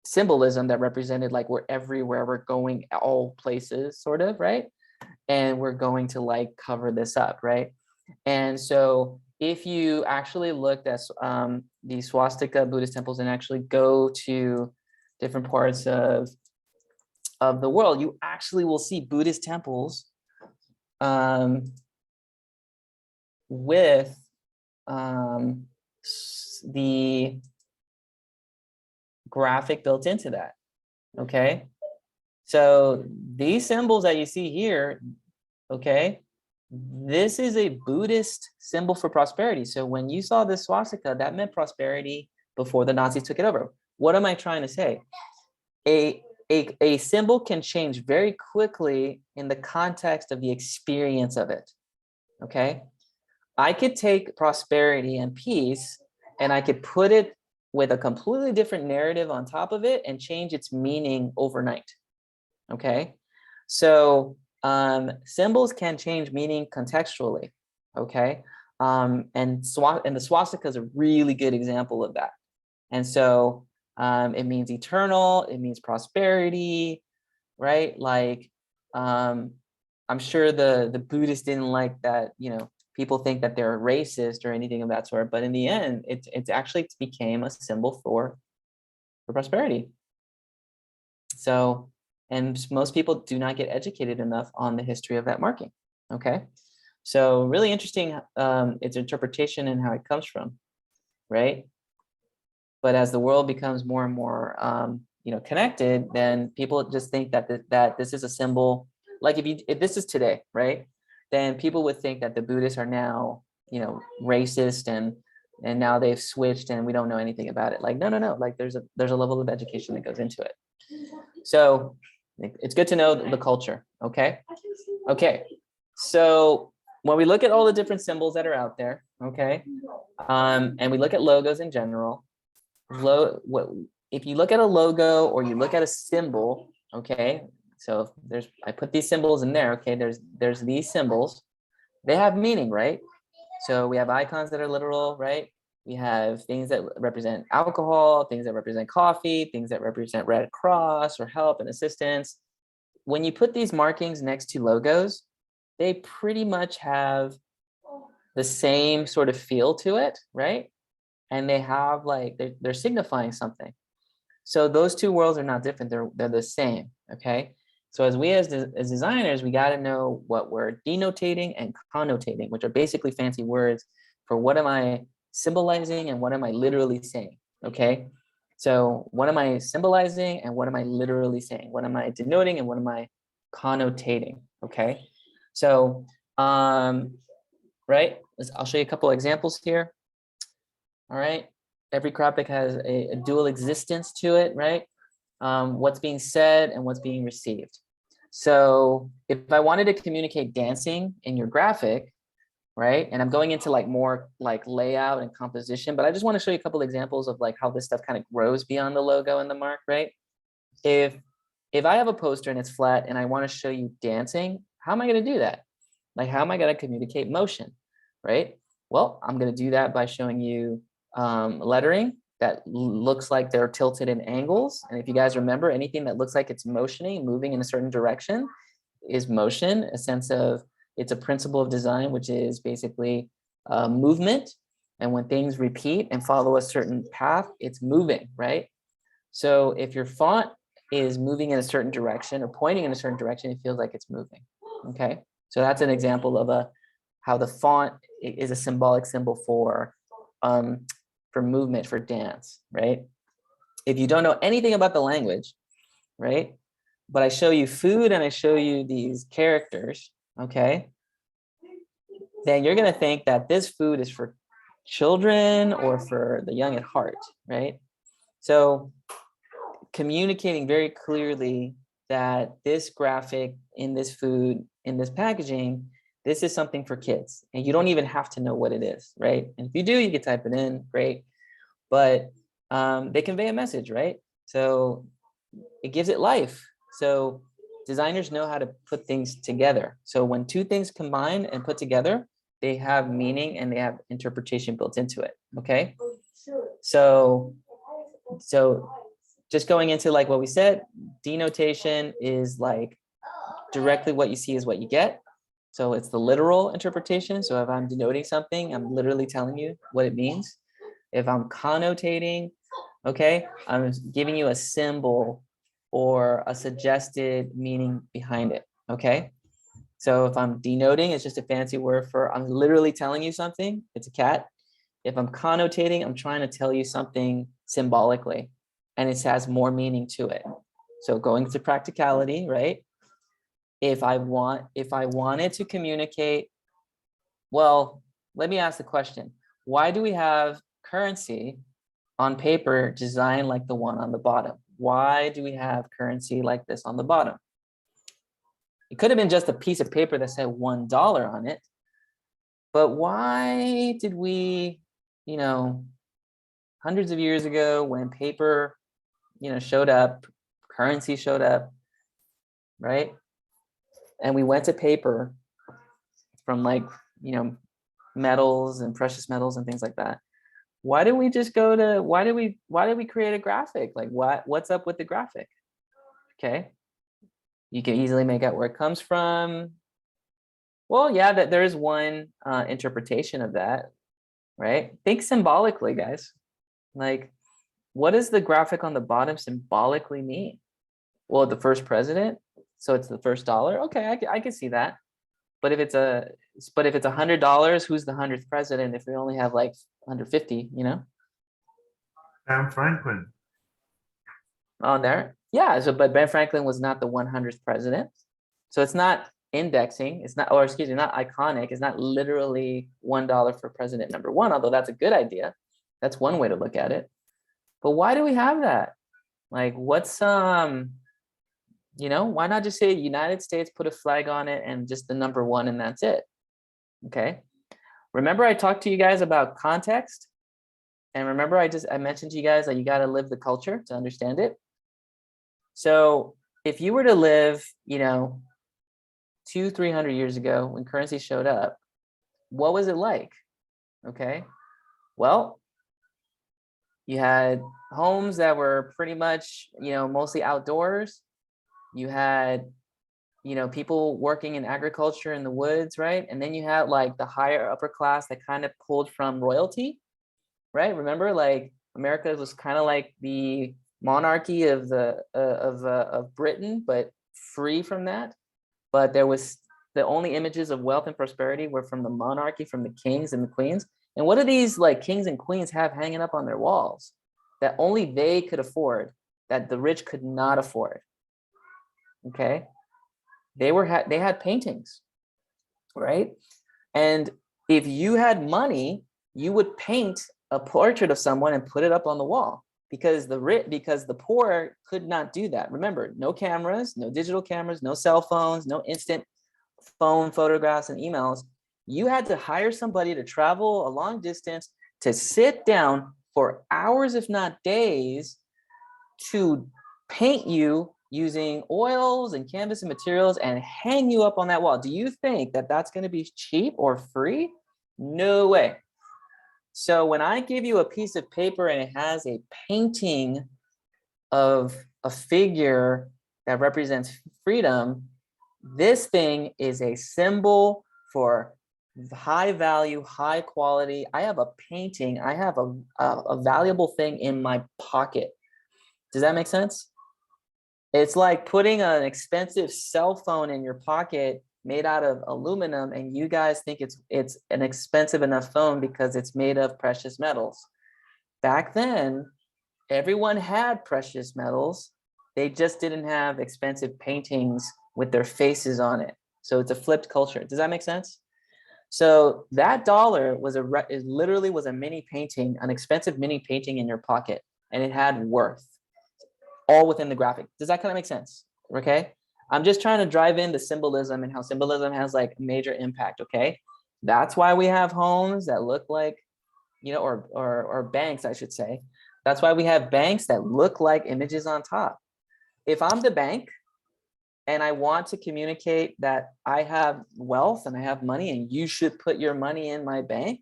symbolism that represented like we're everywhere, we're going all places, sort of, right? And we're going to like cover this up, right? And so if you actually looked at the swastika Buddhist temples and actually go to different parts of the world, you actually will see Buddhist temples with the graphic built into that, okay? So these symbols that you see here, okay, this is a Buddhist symbol for prosperity. So when you saw this swastika, that meant prosperity before the Nazis took it over. What am I trying to say? A symbol can change very quickly in the context of the experience of it, okay? I could take prosperity and peace and I could put it with a completely different narrative on top of it and change its meaning overnight. Okay, so symbols can change meaning contextually. Okay, and the swastika is a really good example of that. And so it means eternal, it means prosperity, right? Like I'm sure the Buddhists didn't like that, you know, people think that they're racist or anything of that sort, but in the end, it actually became a symbol for prosperity. So, and most people do not get educated enough on the history of that marking, okay? So really interesting, its interpretation and how it comes from, right? But as the world becomes more and more, you know, connected, then people just think that that this is a symbol. Like if this is today, right? Then people would think that the Buddhists are now, you know, racist and now they've switched and we don't know anything about it. Like no. Like there's a level of education that goes into it. So it's good to know the culture. Okay. Okay. So when we look at all the different symbols that are out there, okay, and we look at logos in general, if you look at a logo or you look at a symbol, okay, so I put these symbols in there, okay, there's these symbols, they have meaning, right? So we have icons that are literal, right? We have things that represent alcohol, things that represent coffee, things that represent Red Cross or help and assistance. When you put these markings next to logos, they pretty much have the same sort of feel to it, right? and they have like, they're signifying something. So those two worlds are not different, they're the same, okay? So as designers, we got to know what we're denotating and connotating, which are basically fancy words for what am I symbolizing and what am I literally saying, okay? So what am I symbolizing and what am I literally saying? What am I denoting and what am I connotating, okay? So, right, I'll show you a couple examples here. All right, every graphic has a dual existence to it, right? What's being said and what's being received. So if I wanted to communicate dancing in your graphic, right? And I'm going into like more like layout and composition, but I just want to show you a couple examples of like how this stuff kind of grows beyond the logo and the mark, right? If I have a poster and it's flat and I want to show you dancing, how am I going to do that? Like, how am I going to communicate motion, right? Well, I'm going to do that by showing you lettering that looks like they're tilted in angles. And if you guys remember, anything that looks like it's motioning, moving in a certain direction is motion, a sense of, it's a principle of design, which is basically movement. And when things repeat and follow a certain path, it's moving, right? So if your font is moving in a certain direction or pointing in a certain direction, it feels like it's moving, okay? So that's an example of how the font is a symbolic symbol for movement, for dance, right? If you don't know anything about the language, right? But I show you food and I show you these characters, okay? Then you're gonna think that this food is for children or for the young at heart, right? So communicating very clearly that this graphic in this food, in this packaging, this is something for kids. And you don't even have to know what it is, right? And if you do, you can type it in, great. But they convey a message, right? So it gives it life. So designers know how to put things together. So when two things combine and put together, they have meaning and they have interpretation built into it, okay? So just going into like what we said, denotation is like directly what you see is what you get. So it's the literal interpretation. So if I'm denoting something, I'm literally telling you what it means. If I'm connotating, okay, I'm giving you a symbol or a suggested meaning behind it, okay? So if I'm denoting, it's just a fancy word for I'm literally telling you something, it's a cat. If I'm connotating, I'm trying to tell you something symbolically and it has more meaning to it. So going to practicality, right? If I wanted to communicate, well, let me ask the question. Why do we have currency on paper designed like the one on the bottom? Why do we have currency like this on the bottom? It could have been just a piece of paper that said $1 on it. But why did we, hundreds of years ago when paper, showed up, currency showed up, right? And we went to paper from like, metals and precious metals and things like that. Why did we just go to, why did we create a graphic? Like what's up with the graphic? Okay. You can easily make out where it comes from. Well, yeah, that there is one interpretation of that, right? Think symbolically, guys. Like, what does the graphic on the bottom symbolically mean? Well, the first president, so it's the first dollar. Okay, I can see that. But if it's $100, who's the 100th president? If we only have like 150, Sam Franklin. On there, yeah. So, but Ben Franklin was not the 100th president, so it's not indexing. It's not, or excuse me, not iconic. It's not literally $1 for president number one. Although that's a good idea. That's one way to look at it. But why do we have that? Like, what's why not just say United States, put a flag on it and just the number one and that's it? Okay. Remember I talked to you guys about context? And remember I mentioned to you guys that you got to live the culture to understand it. So if you were to live, 200-300 years ago when currency showed up, what was it like? Okay. Well, you had homes that were pretty much, mostly outdoors. You had, people working in agriculture in the woods, right? And then you had like the higher upper class that kind of pulled from royalty, right? Remember, like America was kind of like the monarchy of of Britain, but free from that. But there was the only images of wealth and prosperity were from the monarchy, from the kings and the queens. And what do these like kings and queens have hanging up on their walls that only they could afford, that the rich could not afford? Okay, they had paintings, right? And if you had money, you would paint a portrait of someone and put it up on the wall, because the poor could not do that. Remember, no cameras, no digital cameras, no cell phones, no instant phone photographs and emails. You had to hire somebody to travel a long distance to sit down for hours, if not days, to paint you using oils and canvas and materials and hang you up on that wall. Do you think that that's going to be cheap or free? No way. So when I give you a piece of paper and it has a painting of a figure that represents freedom, this thing is a symbol for high value, high quality. I have a painting, I have a valuable thing in my pocket. Does that make sense? It's like putting an expensive cell phone in your pocket made out of aluminum, and you guys think it's an expensive enough phone because it's made of precious metals. Back then, everyone had precious metals. They just didn't have expensive paintings with their faces on it. So it's a flipped culture. Does that make sense? So that dollar literally was a mini painting, an expensive mini painting in your pocket, and it had worth, all within the graphic. Does that kind of make sense? Okay. I'm just trying to drive in the symbolism and how symbolism has like major impact. Okay. That's why we have homes that look like, you know, or banks, I should say. That's why we have banks that look like images on top. If I'm the bank and I want to communicate that I have wealth and I have money and you should put your money in my bank,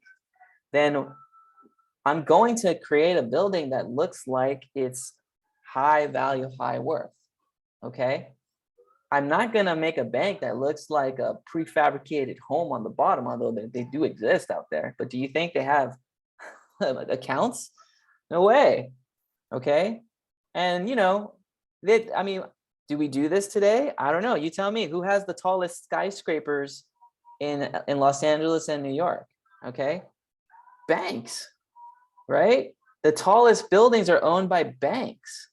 then I'm going to create a building that looks like it's high value, high worth. Okay. I'm not going to make a bank that looks like a prefabricated home on the bottom, although they do exist out there. But do you think they have accounts? No way. Okay. And, you know, I mean, do we do this today? I don't know. You tell me. Who has the tallest skyscrapers in Los Angeles and New York? Okay. Banks, right? The tallest buildings are owned by banks.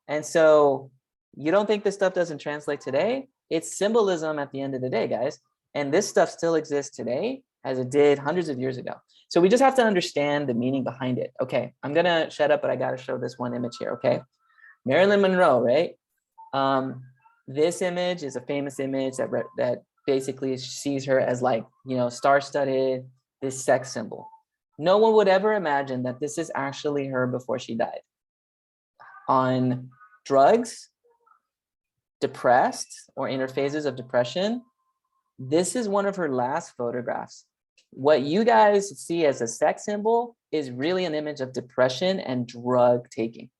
And so you don't think this stuff doesn't translate today? It's symbolism at the end of the day, guys. And this stuff still exists today as it did hundreds of years ago. So we just have to understand the meaning behind it. Okay, I'm gonna shut up, but I gotta show this one image here, okay? Marilyn Monroe, right? This image is a famous image that basically sees her as like, you know, star-studded, this sex symbol. No one would ever imagine that this is actually her before she died. On drugs, depressed, or in her phases of depression, this is one of her last photographs. What you guys see as a sex symbol is really an image of depression and drug taking.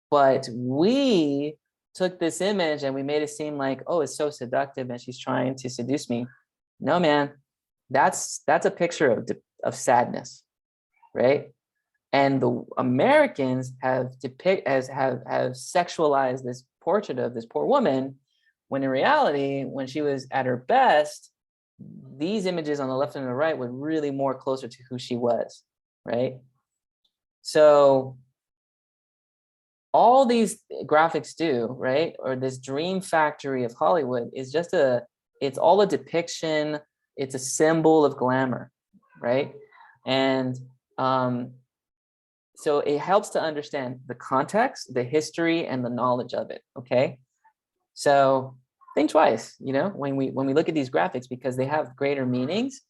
But we took this image and we made it seem like, oh, it's so seductive and she's trying to seduce me. No, man, that's a picture of sadness, right? And the Americans have sexualized this portrait of this poor woman, when in reality, when she was at her best, these images on the left and the right were really more closer to who she was, right? So all these graphics do, right? Or this dream factory of Hollywood is just it's all a depiction. It's a symbol of glamour, right? And so it helps to understand the context, the history, and the knowledge of it, okay? So think twice, you know, when we look at these graphics, because they have greater meanings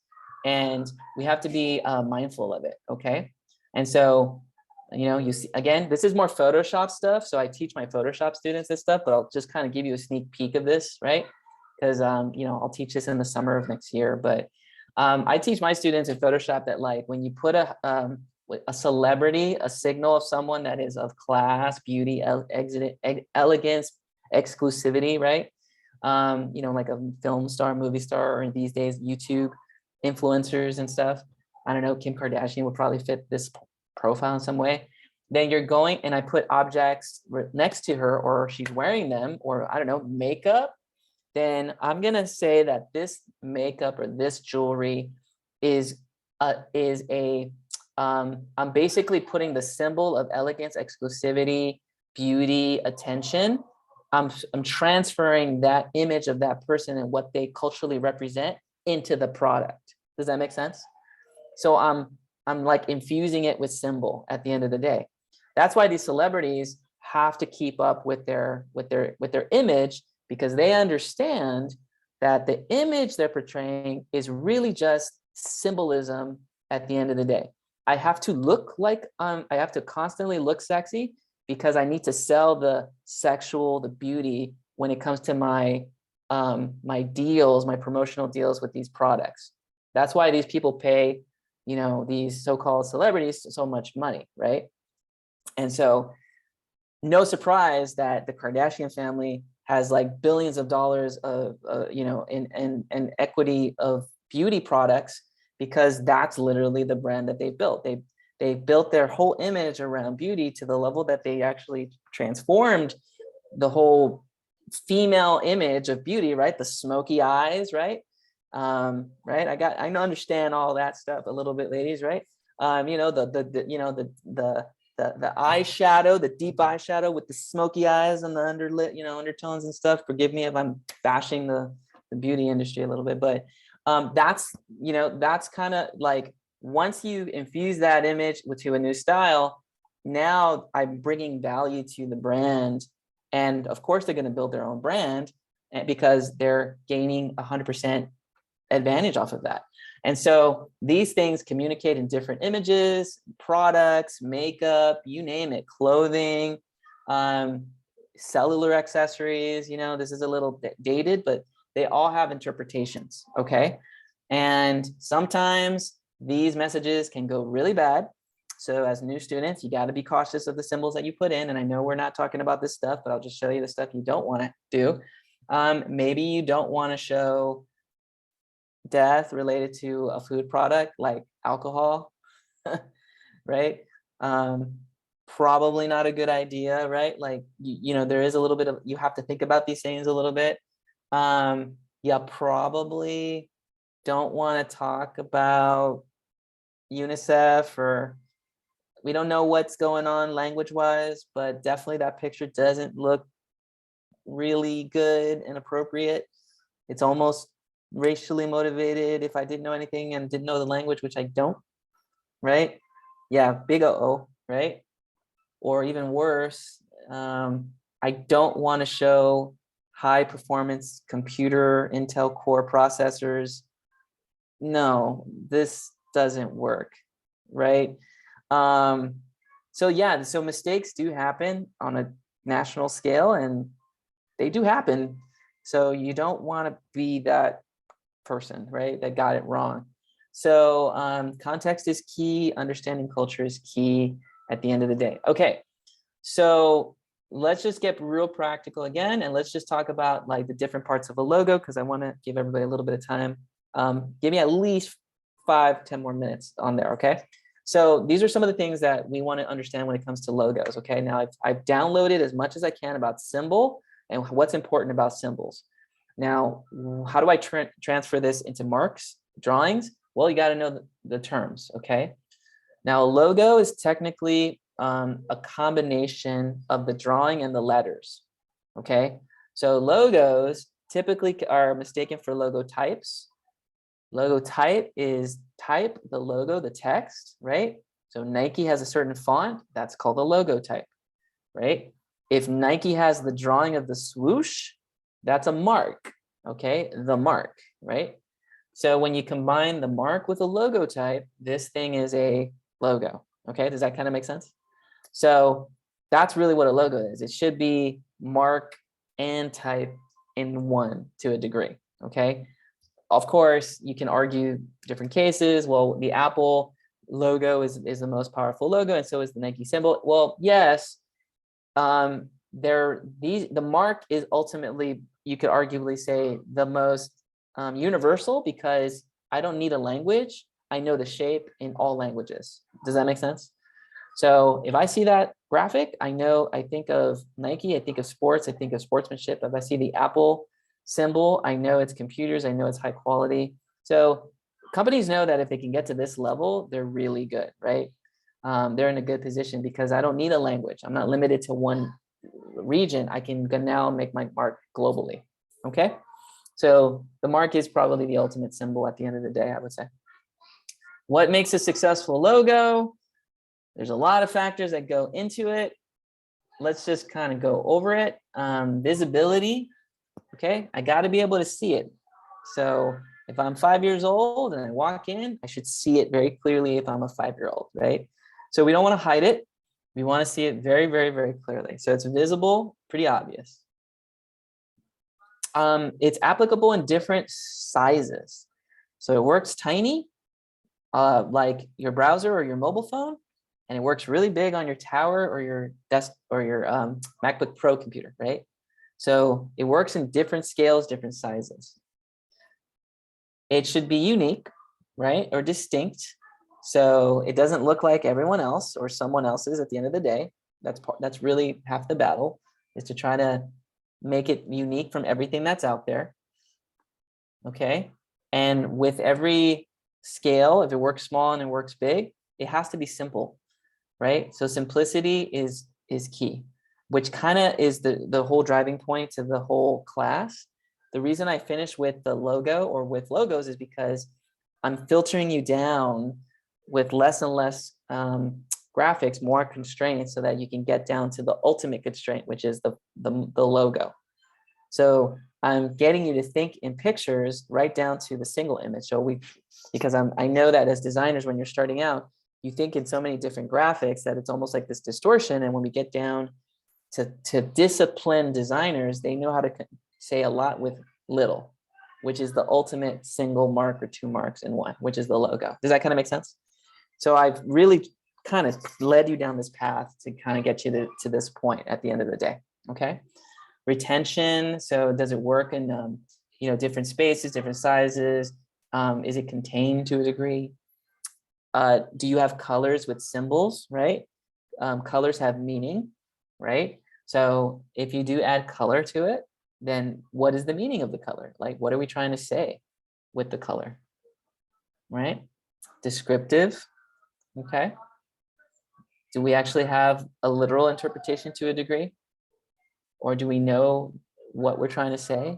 and we have to be mindful of it, okay? And so, you know, you see, again, this is more Photoshop stuff. So I teach my Photoshop students this stuff, but I'll just kind of give you a sneak peek of this, right? Because, you know, I'll teach this in the summer of next year. But I teach my students in Photoshop that, like, when you put a celebrity, a signal of someone that is of class, beauty, elegance, exclusivity, right? You know, like a film star, movie star, or these days, YouTube influencers and stuff. I don't know, Kim Kardashian would probably fit this profile in some way. Then you're going, and I put objects next to her, or she's wearing them, or I don't know, makeup. Then I'm gonna say that this makeup or this jewelry is I'm basically putting the symbol of elegance, exclusivity, beauty, attention. I'm transferring that image of that person and what they culturally represent into the product. Does that make sense? So I'm like infusing it with symbol at the end of the day. That's why these celebrities have to keep up with their image, because they understand that the image they're portraying is really just symbolism at the end of the day. I have to look like I have to constantly look sexy because I need to sell the sexual, the beauty when it comes to my my deals, my promotional deals with these products. That's why these people pay, you know, these so-called celebrities so much money, right? And so no surprise that the Kardashian family has like billions of dollars of you know, in equity of beauty products, because that's literally the brand that they built. They built their whole image around beauty to the level that they actually transformed the whole female image of beauty, right? The smoky eyes, right? Right. I understand all that stuff a little bit, ladies, right? You know, the eyeshadow, the deep eyeshadow with the smoky eyes and the underlit, you know, undertones and stuff. Forgive me if I'm bashing the beauty industry a little bit, but that's, you know, that's kind of like, once you infuse that image to a new style, now I'm bringing value to the brand. And of course, they're going to build their own brand because they're gaining 100% advantage off of that. And so these things communicate in different images, products, makeup, you name it, clothing, cellular accessories. You know, this is a little dated, but they all have interpretations, okay? And sometimes these messages can go really bad. So as new students, you got to be cautious of the symbols that you put in. And I know we're not talking about this stuff, but I'll just show you the stuff you don't want to do. Maybe you don't want to show death related to a food product like alcohol, right? Probably not a good idea, right? Like, you know, there is a little bit of, you have to think about these things a little bit. You probably don't want to talk about UNICEF, or we don't know what's going on language wise, but definitely that picture doesn't look really good and appropriate. It's almost racially motivated if I didn't know anything and didn't know the language, which I don't, right? Yeah, big O, right? Or even worse, I don't want to show high performance computer Intel Core processors. No, this doesn't work, right? So yeah, so mistakes do happen on a national scale, and they do happen. So you don't want to be that person, right, that got it wrong. So context is key, understanding culture is key at the end of the day. Okay, so let's just get real practical again, and let's just talk about like the different parts of a logo, because I want to give everybody a little bit of time. Give me at least 5-10 more minutes on there, okay? So these are some of the things that we want to understand when it comes to logos, okay? Now I've downloaded as much as I can about symbol and what's important about symbols. Now, how do I transfer this into marks, drawings? Well, you got to know the terms, okay? Now, a logo is technically a combination of the drawing and the letters, okay? So logos typically are mistaken for logo types. Logo type is type, the logo, the text, right? So Nike has a certain font, that's called a logo type, right? If Nike has the drawing of the swoosh, that's a mark, okay? The mark, right? So when you combine the mark with a logo type, this thing is a logo, okay? Does that kind of make sense? So that's really what a logo is. It should be mark and type in one to a degree, okay? Of course, you can argue different cases. Well, the Apple logo is the most powerful logo, and so is the Nike symbol. Well, yes, the mark is ultimately, you could arguably say, the most universal, because I don't need a language. I know the shape in all languages. Does that make sense? So if I see that graphic, I know, I think of Nike, I think of sports, I think of sportsmanship. If I see the Apple symbol, I know it's computers, I know it's high quality. So companies know that if they can get to this level, they're really good, right? They're in a good position because I don't need a language. I'm not limited to one region. I can now make my mark globally, okay? So the mark is probably the ultimate symbol at the end of the day, I would say. What makes a successful logo? There's a lot of factors that go into it. Let's just kind of go over it. Visibility, okay? I got to be able to see it. So if I'm 5 years old and I walk in, I should see it very clearly if I'm a 5-year-old, right? So we don't want to hide it. We want to see it very, very, very clearly. So it's visible, pretty obvious. It's applicable in different sizes. So it works tiny, like your browser or your mobile phone, and it works really big on your tower or your desk or your MacBook Pro computer, right? So it works in different scales, different sizes. It should be unique, right? Or distinct. So it doesn't look like everyone else or someone else's at the end of the day. That's really half the battle, is to try to make it unique from everything that's out there. Okay. And with every scale, if it works small and it works big, it has to be simple, right? So simplicity is key, which kind of is the whole driving point to the whole class. The reason I finish with the logo or with logos is because I'm filtering you down with less and less graphics, more constraints, so that you can get down to the ultimate constraint, which is the logo. So I'm getting you to think in pictures right down to the single image. So because I know that as designers, when you're starting out, you think in so many different graphics that it's almost like this distortion. And when we get down to disciplined designers, they know how to say a lot with little, which is the ultimate single mark or two marks in one, which is the logo. Does that kind of make sense? So I've really kind of led you down this path to kind of get you to this point at the end of the day. Okay. Retention. So does it work in different spaces, different sizes? Is it contained to a degree? Do you have colors with symbols, right? Colors have meaning, right? So if you do add color to it, then what is the meaning of the color? Like, what are we trying to say with the color, right? Descriptive, okay. Do we actually have a literal interpretation to a degree? Or do we know what we're trying to say?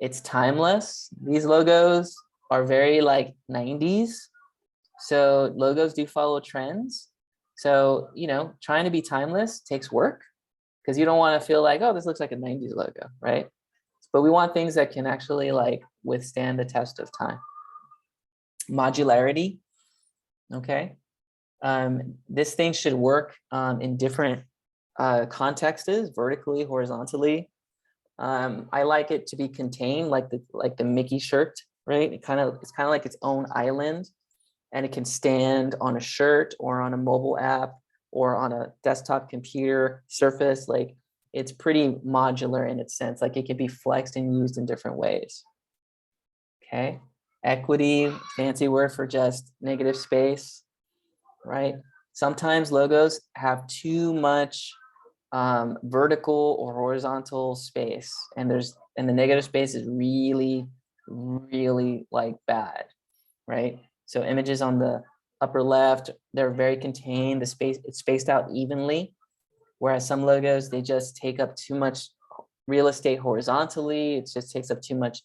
It's timeless. These logos are very like 90s. So logos do follow trends. So, trying to be timeless takes work, because you don't want to feel like, oh, this looks like a 90s logo, right? But we want things that can actually like withstand the test of time. Modularity, okay. This thing should work in different contexts, vertically, horizontally. I like it to be contained, like the Mickey shirt, right? It's kind of like its own island, and it can stand on a shirt or on a mobile app or on a desktop computer surface. Like, it's pretty modular in its sense. Like, it can be flexed and used in different ways. Okay. Equity, fancy word for just negative space, right? Sometimes logos have too much vertical or horizontal space, and the negative space is really, really like bad, right? So images on the upper left, they're very contained. The space, it's spaced out evenly, whereas some logos, they just take up too much real estate horizontally. It just takes up too much,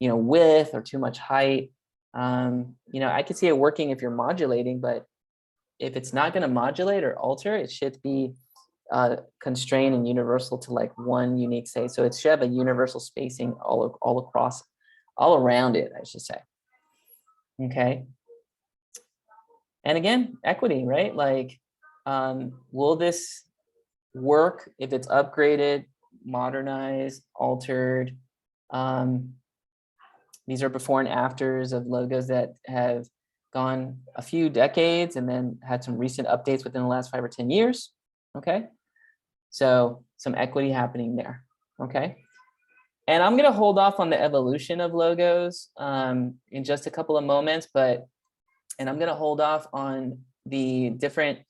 width or too much height. I could see it working if you're modulating, but if it's not going to modulate or alter, it should be constrained and universal to like one unique say. So it should have a universal spacing all across, all around it, I should say. Okay. And again, equity, right? Like, will this work if it's upgraded, modernized, altered? These are before and afters of logos that have gone a few decades and then had some recent updates within the last 5 or 10 years. Okay. So some equity happening there. Okay. And I'm going to hold off on the evolution of logos in just a couple of moments, and I'm going to hold off on the different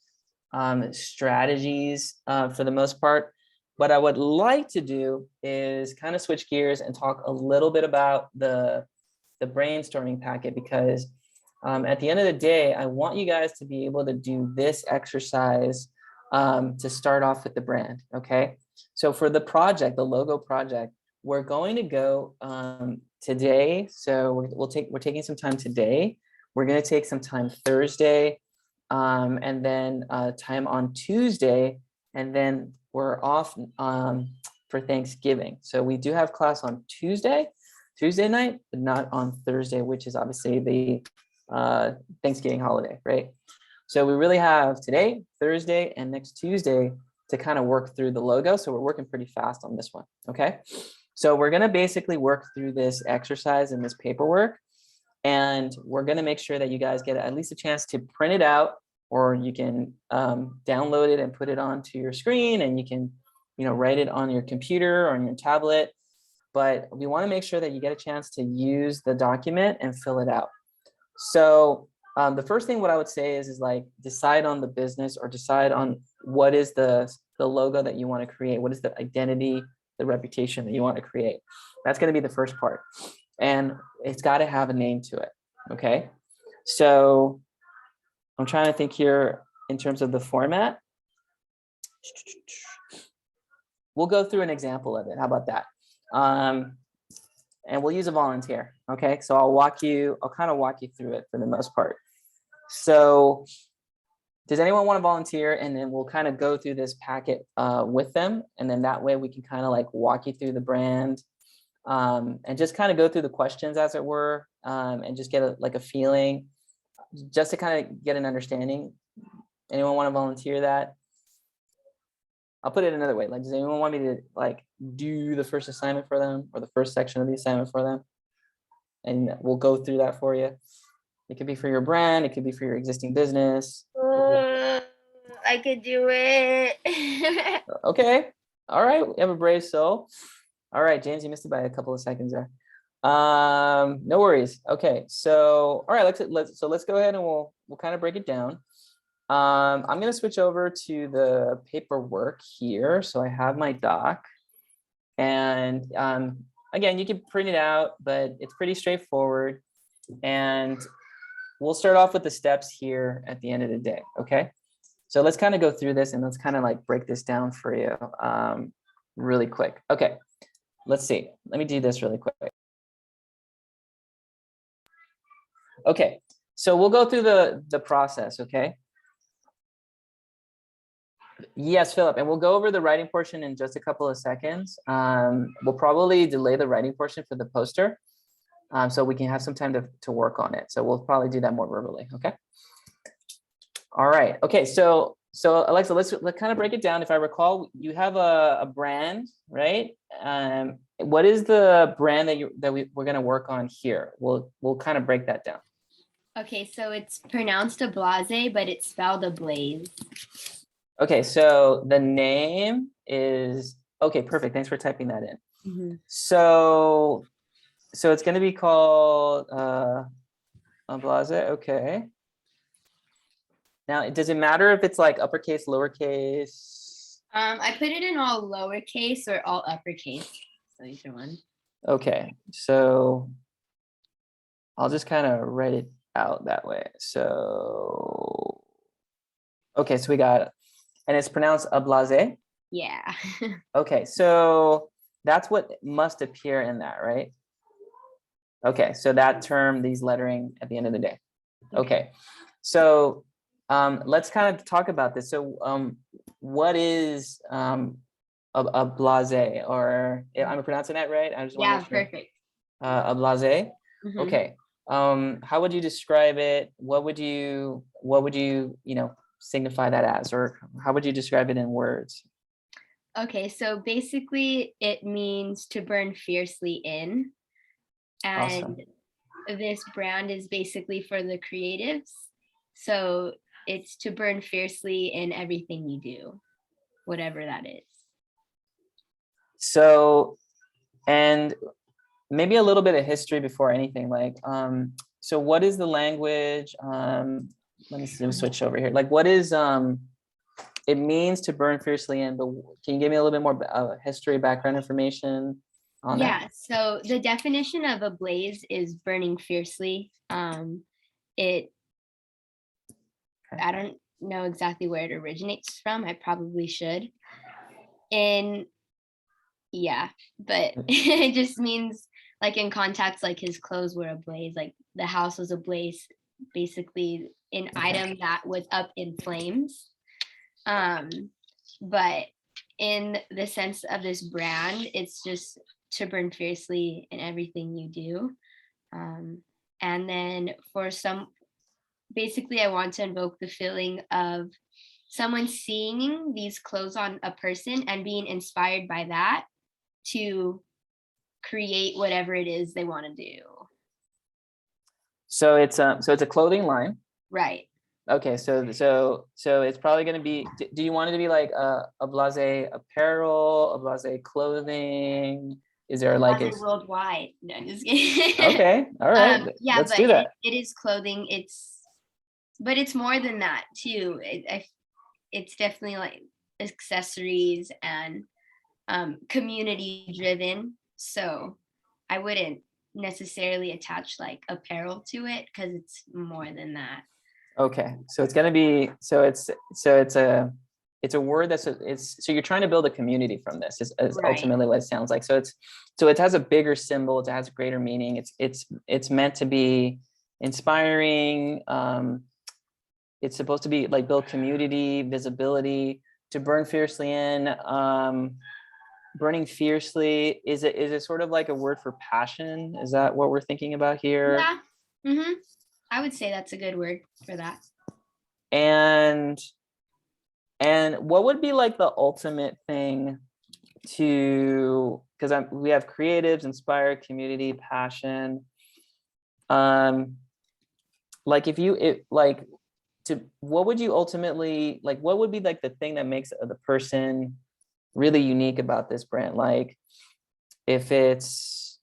strategies for the most part. What I would like to do is kind of switch gears and talk a little bit about the brainstorming packet, because at the end of the day, I want you guys to be able to do this exercise to start off with the brand, okay? So for the project, the logo project, we're going to go today. So we're taking some time today. We're going to take some time Thursday, and then time on Tuesday, and then we're off for Thanksgiving. So we do have class on Tuesday night, but not on Thursday, which is obviously the Thanksgiving holiday, right? So we really have today, Thursday, and next Tuesday to kind of work through the logo. So we're working pretty fast on this one, okay? So we're gonna basically work through this exercise and this paperwork, and we're gonna make sure that you guys get at least a chance to print it out, or you can download it and put it onto your screen, and you can, write it on your computer or on your tablet. But we want to make sure that you get a chance to use the document and fill it out. So the first thing what I would say is like decide on the business, or decide on what is the logo that you want to create. What is the identity, the reputation that you want to create? That's going to be the first part. And it's got to have a name to it. Okay. So I'm trying to think here in terms of the format. We'll go through an example of it. How about that? And we'll use a volunteer. Okay. So I'll kind of walk you through it for the most part. So does anyone want to volunteer? And then we'll kind of go through this packet with them. And then that way we can kind of like walk you through the brand and just kind of go through the questions, as it were, and just get a feeling, just to kind of get an understanding. Anyone want to volunteer that? I'll put it another way. Like, does anyone want me to like do the first assignment for them, or the first section of the assignment for them? And we'll go through that for you. It could be for your brand. It could be for your existing business. I could do it. Okay. All right. We have a brave soul. All right, James, you missed it by a couple of seconds there. No worries. Okay. So, all right, let's go ahead and we'll kind of break it down. I'm going to switch over to the paperwork here. So I have my doc, and again, you can print it out, but it's pretty straightforward. And we'll start off with the steps here at the end of the day. Okay. So let's kind of go through this, and let's kind of like break this down for you really quick. Okay. Let's see. Let me do this really quick. Okay. So we'll go through the process. Okay. Yes, Philip, and we'll go over the writing portion in just a couple of seconds. We'll probably delay the writing portion for the poster, so we can have some time to work on it. So we'll probably do that more verbally, okay? All right, okay, so Alexa, let's kind of break it down. If I recall, you have a brand, right? What is the brand that we're gonna work on here? We'll kind of break that down. Okay, so it's pronounced Ablase, but it's spelled Ablaze. Okay, so the name is, okay, perfect. Thanks for typing that in. Mm-hmm. So it's going to be called Ablase. Okay. Now, does it matter if it's like uppercase, lowercase? I put it in all lowercase or all uppercase. So either one. Okay, so I'll just kind of write it out that way. So, okay, so we got, and it's pronounced Ablase? Yeah. Okay, so that's what must appear in that, right? Okay, so that term, these lettering at the end of the day. Okay, so let's kind of talk about this. So what is Ablase, or I'm pronouncing that right? I just want to make sure. Perfect. Ablase? Mm-hmm. Okay. How would you describe it? What would you signify that as, or how would you describe it in words? Okay, so basically it means to burn fiercely in. And Awesome. This brand is basically for the creatives. So it's to burn fiercely in everything you do, whatever that is. So And maybe a little bit of history before anything, like, so what is the language? Let me see, switch over here. Like, what is, it means to burn fiercely in, but can you give me a little bit more history, background information on that? Yeah, so the definition of a blaze is burning fiercely. It, I don't know exactly where it originates from. I probably should. Yeah, but it just means like in context, like his clothes were ablaze, like the house was ablaze, basically an item that was up in flames. But in the sense of this brand, it's just to burn fiercely in everything you do. And then for some, basically I want to invoke the feeling of someone seeing these clothes on a person and being inspired by that to create whatever it is they want to do. So it's a clothing line. Right. Okay, so it's probably going to be, do you want it to be like a blase apparel, a blase clothing? Is there like a worldwide? No, I'm just kidding. Okay, all right. Yeah, let's but do that. it is clothing. But it's more than that too. It's definitely like accessories and community driven. So I wouldn't necessarily attach like apparel to it because it's more than that. Okay, so it's going to be, it's a word that's, so you're trying to build a community from this is Right. ultimately what it sounds like. So it has a bigger symbol, it has greater meaning. It's meant to be inspiring. It's supposed to be like build community, visibility, to burn fiercely in. Burning fiercely, is it sort of like a word for passion? Is that what we're thinking about here? Yeah. Mm-hmm. I would say that's a good word for that. And what would be like the ultimate thing to, because we have creatives, inspire, community, passion. Like what would you ultimately, like what would be like the thing that makes the person really unique about this brand? Like if it's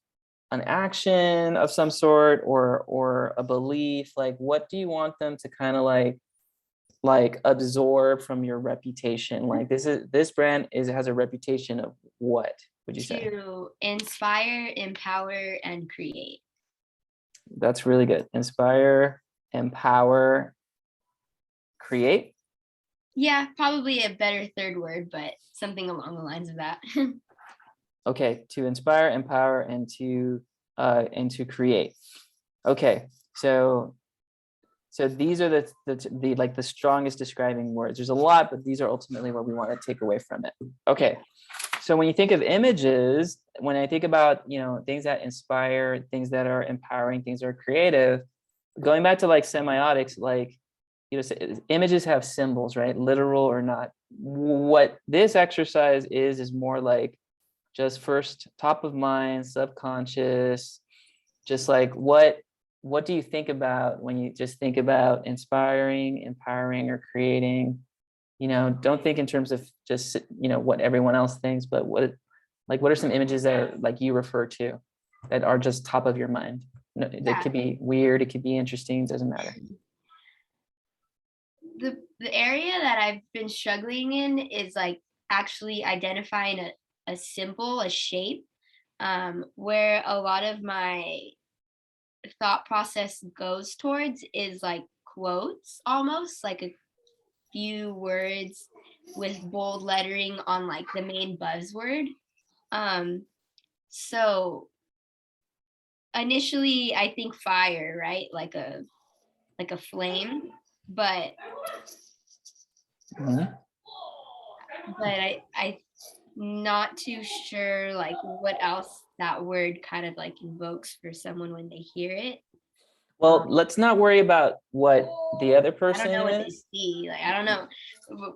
an action of some sort or a belief, like what do you want them to kind of like absorb from your reputation? Like this brand has a reputation of what would you say? To inspire, empower, and create. That's really good. Inspire, empower, create. Yeah, probably a better third word, but something along the lines of that. Okay, to inspire, empower, and to create. Okay, so these are the like the strongest describing words. There's a lot, but these are ultimately what we want to take away from it. Okay, so when you think of images, when I think about things that inspire, things that are empowering, things that are creative, going back to like semiotics, like images have symbols, right? Literal or not. What this exercise is more like just first top of mind, subconscious, just like what do you think about when you just think about inspiring, empowering, or creating? Don't think in terms of just what everyone else thinks, but what are some images that like you refer to that are just top of your mind? No, it could be weird, it could be interesting, doesn't matter. The area that I've been struggling in is like actually identifying a symbol, a shape, where a lot of my thought process goes towards is like quotes, almost like a few words with bold lettering on like the main buzzword. So initially I think fire, right? Like a flame, but Mm-hmm. I not too sure like what else that word kind of like invokes for someone when they hear it. Well, let's not worry about what the other person I don't know what they is. see. Like I don't know.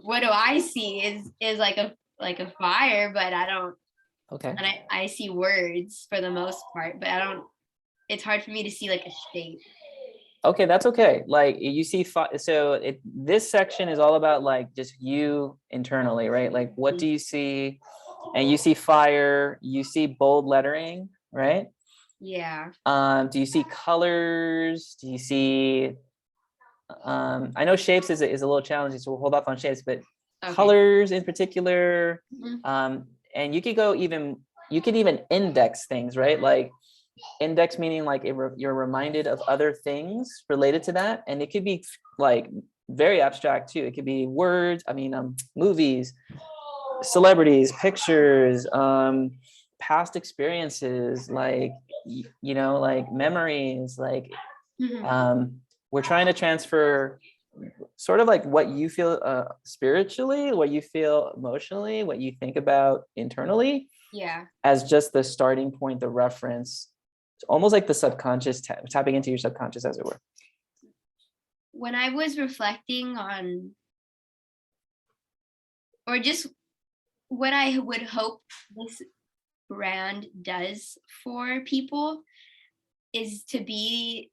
What do I see is like a fire, but I don't. Okay. And I see words for the most part, but I don't. It's hard for me to see like a shape. Okay, that's okay. Like you see, this section is all about like just you internally, right? Like what do you see? and you see fire, you see bold lettering, right? Yeah. Do you see colors? Do you see, I know shapes is a little challenging, so we'll hold off on shapes, but Okay. colors in particular, Mhm. and you could even index things, right? Like index meaning like you're reminded of other things related to that, and it could be like very abstract too. It could be words, movies, celebrities, pictures, past experiences, like like memories, like Mhm. we're trying to transfer sort of like what you feel spiritually, what you feel emotionally, what you think about internally, Yeah. as just the starting point, the reference. It's almost like the subconscious, tapping into your subconscious, as it were. When I was reflecting on, or just what I would hope this brand does for people, is to be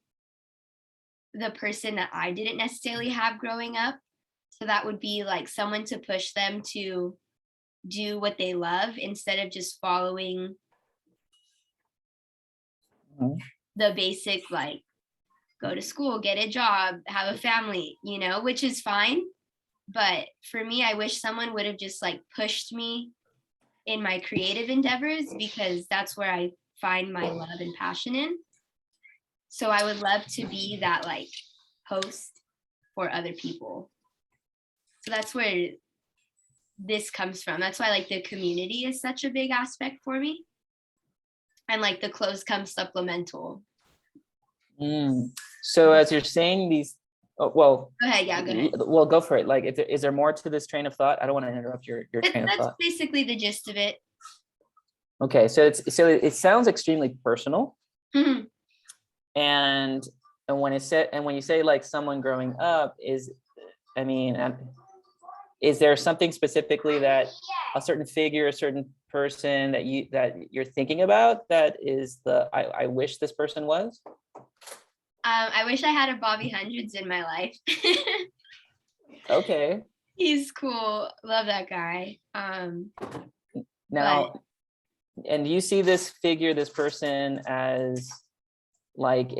the person that I didn't necessarily have growing up. So that would be like someone to push them to do what they love instead of just following Mhm. the basic, like, go to school, get a job, have a family, which is fine. But for me, I wish someone would have just like pushed me in my creative endeavors, because that's where I find my love and passion in. So I would love to be that like host for other people. So that's where this comes from. That's why like the community is such a big aspect for me. And like the clothes come supplemental. So as you're saying these, well, Go ahead, yeah, go ahead. Well, go for it. Like, is there more to this train of thought? I don't want to interrupt your train of That's thought. basically the gist of it. Okay, so it sounds extremely personal, Mhm. and when you say like someone growing up, I mean, is there something specifically that a certain figure, a certain person that you're thinking about that is I wish this person was? I wish I had a Bobby Hundreds in my life. Okay. He's cool. Love that guy. Now, and do you see this figure, this person, as like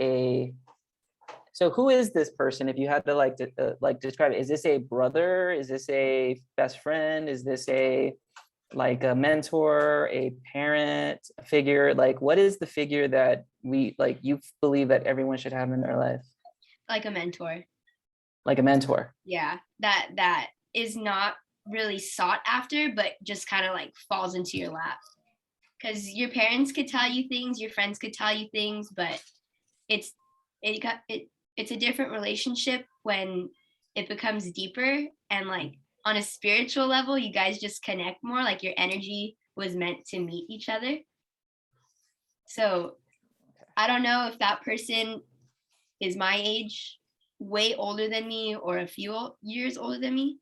so who is this person, if you had to like describe it? Is this a brother? Is this a best friend? Is this a mentor, a parent, a figure? Like, what is the figure that you believe that everyone should have in their life? like a mentor. Like a mentor. Yeah, that is not really sought after, but just kind of like falls into your lap. Because your parents could tell you things, your friends could tell you things, but it's a different relationship when it becomes deeper, and like on a spiritual level, you guys just connect more. Like your energy was meant to meet each other. So I don't know if that person is my age, way older than me, or a few years older than me,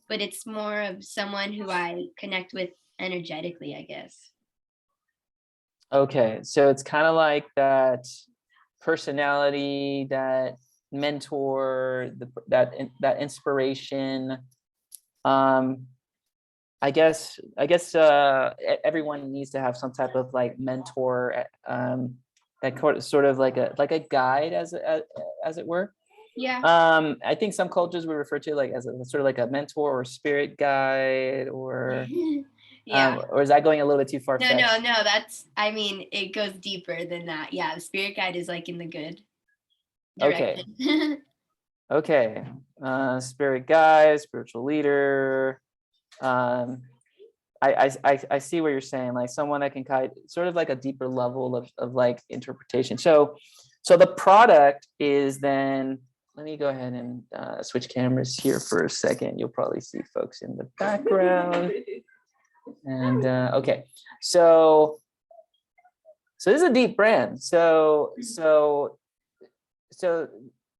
but it's more of someone who I connect with energetically, I guess. Okay, so it's kind of like that personality, that mentor, that inspiration. I guess everyone needs to have some type of like mentor, that sort of like a guide, as it were. Yeah. I think some cultures would refer to like as a sort of like a mentor or spirit guide, or Yeah. or is that going a little bit too far No, fetched? no, that's, I mean, it goes deeper than that. Yeah, the spirit guide is like in the good Okay. direction. Okay. Spirit guide, spiritual leader. Um, I see what you're saying, like someone that can guide sort of like a deeper level of like interpretation. So the product is then, let me go ahead and switch cameras here for a second. You'll probably see folks in the background. And okay, so this is a deep brand. So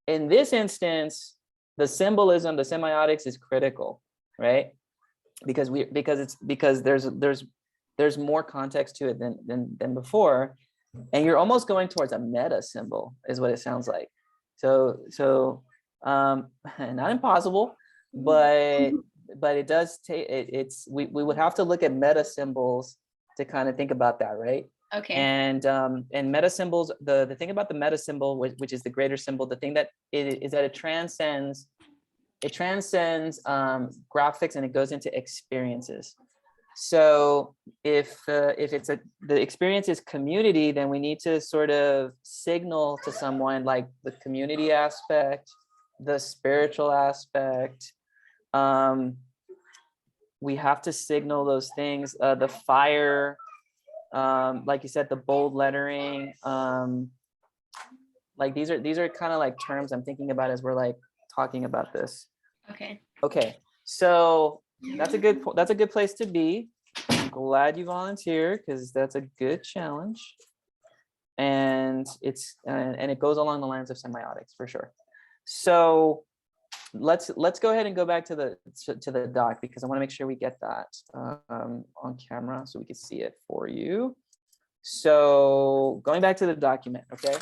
in this instance, the symbolism, the semiotics is critical, right? Because there's more context to it than before, and you're almost going towards a meta symbol, is what it sounds like. So not impossible, but but it does take we would have to look at meta symbols to kind of think about that, right? Okay. And meta symbols, the thing about the meta symbol, which is the greater symbol, the thing that is that it transcends graphics and it goes into experiences. So if it's the experience is community, then we need to sort of signal to someone like the community aspect, the spiritual aspect. We have to signal those things. The fire, like you said, the bold lettering. Like these are kind of like terms I'm thinking about as we're like talking about this. Okay. Okay, so that's a good place to be. I'm glad you volunteered because that's a good challenge, and it goes along the lines of semiotics for sure. So let's go ahead and go back to the doc because I want to make sure we get that on camera so we can see it for you. So going back to the document, okay,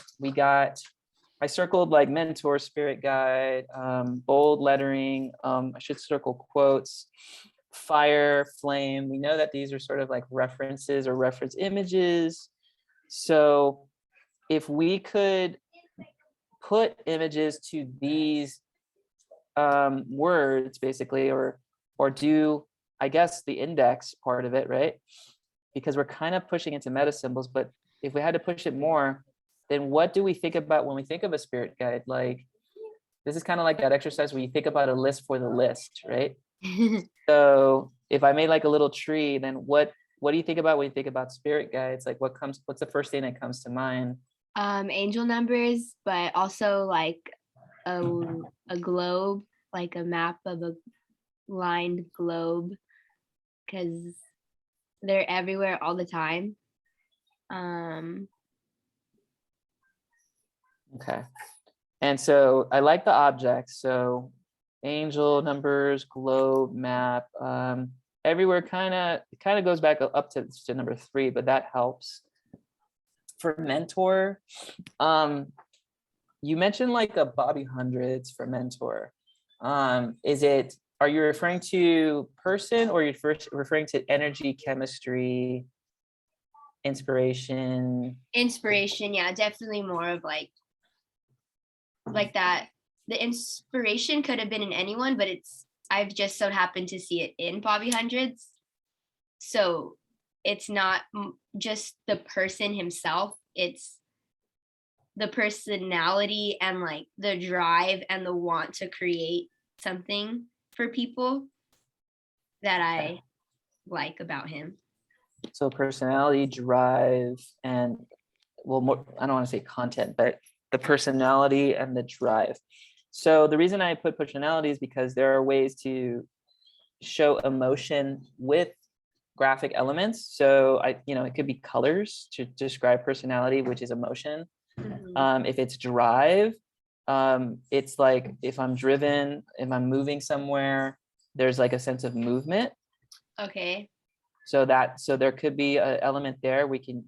I circled like mentor, spirit guide, bold lettering. I should circle quotes, fire, flame. We know that these are sort of like references or reference images. So if we could put images to these words basically, or do, I guess, the index part of it, right? Because we're kind of pushing into meta symbols, but if we had to push it more, then what do we think about when we think of a spirit guide? Like, this is kind of like that exercise where you think about a list for the list, right? So if I made like a little tree, then what do you think about when you think about spirit guides? Like what's the first thing that comes to mind? Angel numbers, but also like a globe, like a map of a lined globe, because they're everywhere all the time. Okay. And so I like the objects. So angel numbers, globe, map, everywhere kind of goes back up to number 3, but that helps. For mentor, you mentioned like a Bobby hundreds for mentor. Are you referring to person, or you're first referring to energy, chemistry, inspiration? Inspiration, yeah, definitely more of like that. The inspiration could have been in anyone, but I've just so happened to see it in Bobby hundreds. So it's not just the person himself, it's the personality and like the drive and the want to create something for people that I like about him. So personality, drive, and well, more, I don't want to say content, but the personality and the drive. So the reason I put personality is because there are ways to show emotion with graphic elements. So it could be colors to describe personality, which is emotion. Mm-hmm. If it's drive, it's like if I'm driven, if I'm moving somewhere, there's like a sense of movement. Okay. So there could be an element there. We could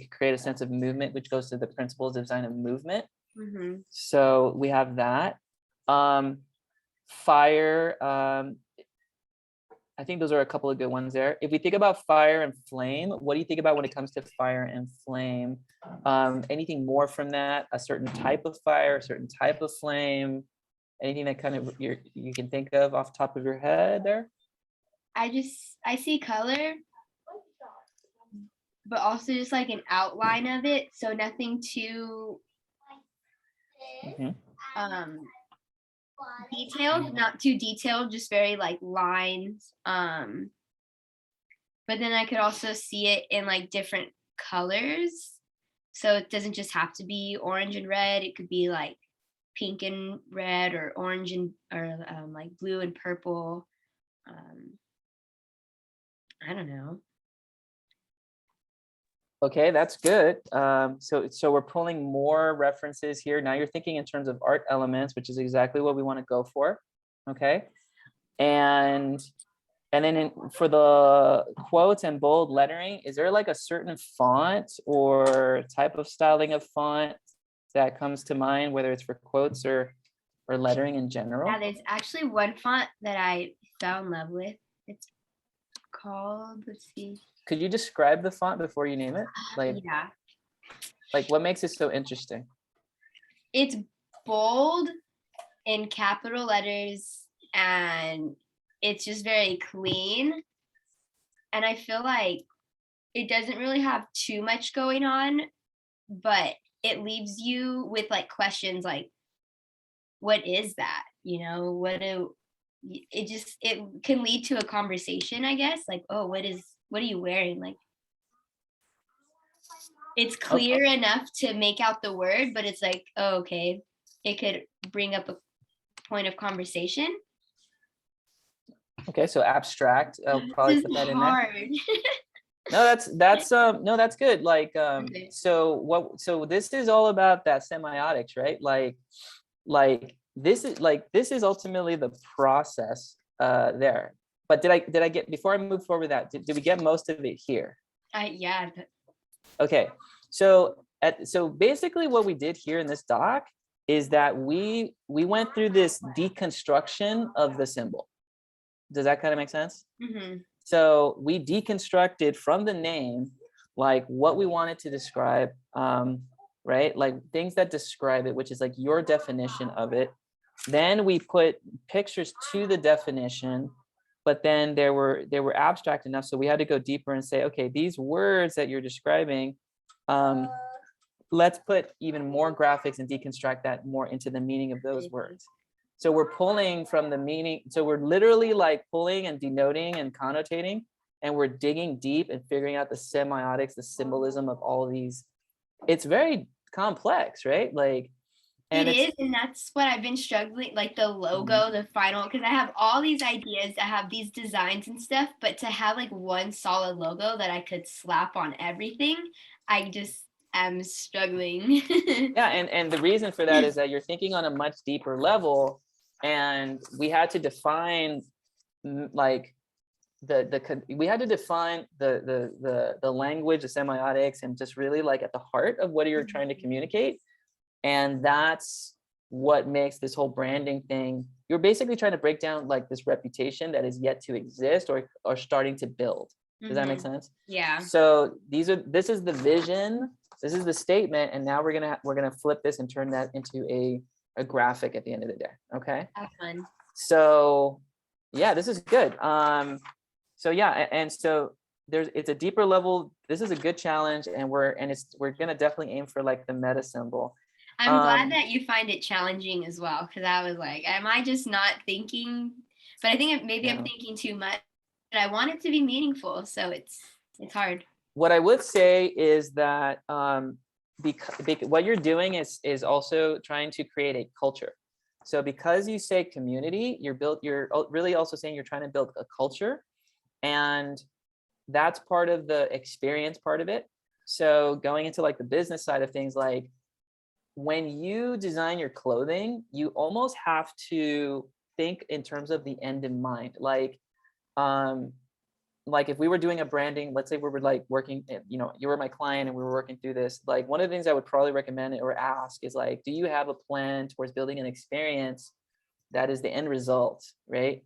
create a sense of movement, which goes to the principles of design of movement. Mm-hmm. So we have that. Fire. I think those are a couple of good ones there. If we think about fire and flame, what do you think about when it comes to fire and flame? Anything more from that? A certain type of fire, a certain type of flame? Anything that kind of you can think of off the top of your head there? I see color, but also just like an outline of it. So nothing too detailed, not too detailed, just very like lines. But then I could also see it in like different colors. So it doesn't just have to be orange and red. It could be like pink and red, or orange and like blue and purple. I don't know. Okay, that's good. So we're pulling more references here. Now you're thinking in terms of art elements, which is exactly what we want to go for. Okay, and then for the quotes and bold lettering, is there like a certain font or type of styling of font that comes to mind, whether it's for quotes or lettering in general? Yeah, there's actually one font that I fell in love with. It's called, let's see. Could you describe the font before you name it? Yeah. Like what makes it so interesting? It's bold in capital letters and it's just very clean. And I feel like it doesn't really have too much going on, but it leaves you with like questions like, what is that? You know, it can lead to a conversation, I guess. Like, oh, what are you wearing? Like, it's clear enough to make out the word, but it's like, oh, okay, it could bring up a point of conversation. Okay, so abstract. I'll probably put that in there. Hard. No, that's good. Like Okay. so this is all about that semiotics, right? Like this is ultimately the process there. But did I get, before I move forward with that, did we get most of it here? Yeah. Okay, so basically what we did here in this doc is that we went through this deconstruction of the symbol. Does that kind of make sense? Mm-hmm. So we deconstructed from the name, like what we wanted to describe, right? Like things that describe it, which is like your definition of it. Then we put pictures to the definition, but then they were abstract enough. So we had to go deeper and say, okay, these words that you're describing, let's put even more graphics and deconstruct that more into the meaning of those words. So we're pulling from the meaning. So we're literally like pulling and denoting and connotating, and we're digging deep and figuring out the semiotics, the symbolism of all of these. It's very complex, right? Like, and it is, and that's what I've been struggling, like the logo, the final, because I have all these ideas, I have these designs and stuff, but to have like one solid logo that I could slap on everything, I just am struggling. Yeah, and the reason for that is that you're thinking on a much deeper level, and we had to define like we had to define the language, the semiotics, and just really like at the heart of what you're trying to communicate. And that's what makes this whole branding thing. You're basically trying to break down like this reputation that is yet to exist or starting to build. Does that make sense? Yeah. So this is the vision, this is the statement, and now we're gonna flip this and turn that into a graphic at the end of the day. Okay. Have fun. So yeah, this is good. So yeah, and so it's a deeper level. This is a good challenge, and we're gonna definitely aim for like the meta symbol. I'm glad that you find it challenging as well, because I was like, am I just not thinking? But I think maybe I'm thinking too much. But I want it to be meaningful, so it's hard. What I would say is that because what you're doing is also trying to create a culture. So because you say community, you're really also saying you're trying to build a culture, and that's part of the experience part of it. So going into like the business side of things, like when you design your clothing, you almost have to think in terms of the end in mind. Like if we were doing a branding, let's say we were like working, you were my client and we were working through this, like one of the things I would probably recommend or ask is like, do you have a plan towards building an experience that is the end result, right?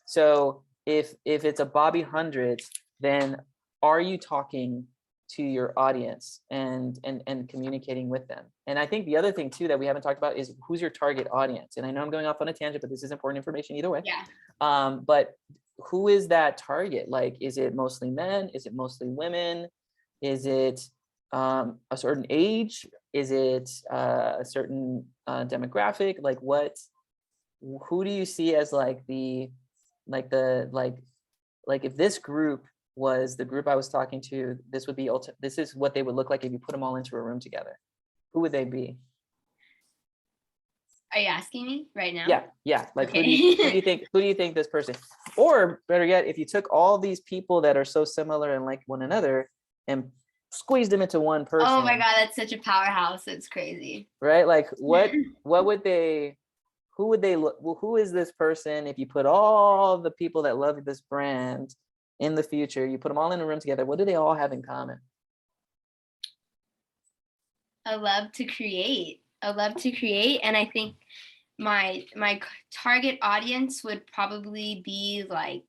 So if it's a Bobby 100, then are you talking to your audience and communicating with them? And I think the other thing too that we haven't talked about is who's your target audience. And I know I'm going off on a tangent, but this is important information either way. Yeah. But who is that target? Like, is it mostly men? Is it mostly women? Is it a certain age? Is it a certain demographic? Like who do you see as like if this group was the group I was talking to, this is what they would look like if you put them all into a room together. Who would they be? Are you asking me right now? Yeah. Like okay. who do you think this person, or better yet, if you took all these people that are so similar and like one another and squeezed them into one person? Oh my God, that's such a powerhouse. It's crazy. Right? Like what would they, who would they look, who is this person if you put all the people that love this brand in the future, you put them all in a room together, what do they all have in common? I love to create. And I think my target audience would probably be like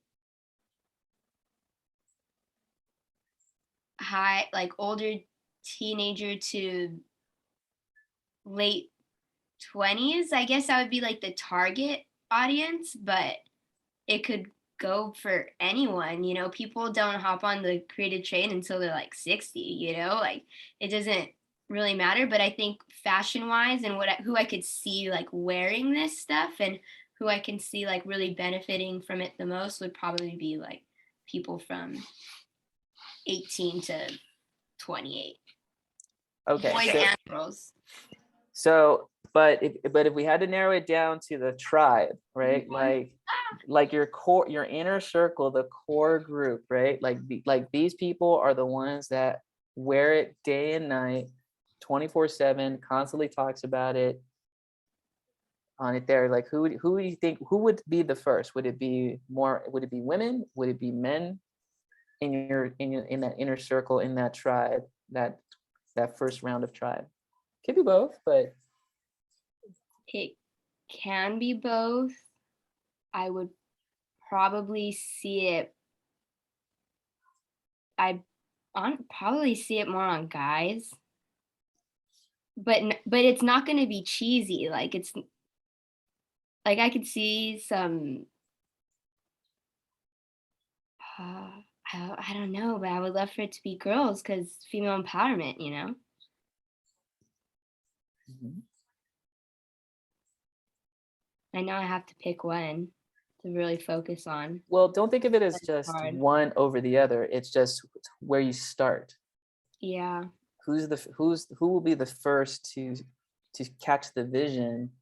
older teenager to late 20s. I guess that would be like the target audience, but it could go for anyone. People don't hop on the creative train until they're like 60, like it doesn't really matter. But I think fashion wise and who I could see like wearing this stuff and who I can see like really benefiting from it the most would probably be like people from 18 to 28. Okay. Boys and girls. So, but if we had to narrow it down to the tribe, right? Like your inner circle, the core group, right? Like these people are the ones that wear it day and night, 24/7, constantly talks about it on it there. Like who do you think, who would be the first? Would it be women? Would it be men in that inner circle, in that tribe, that first round of tribe? Could be both, but it can be both. I would probably see it. Probably see it more on guys, but it's not going to be cheesy. Like it's like I could see some. I don't know, but I would love for it to be girls because female empowerment, I know I have to pick one to really focus on. Well, don't think of it as just hard. one over the other. It's just where you start. Yeah. Who will be the first to catch the vision,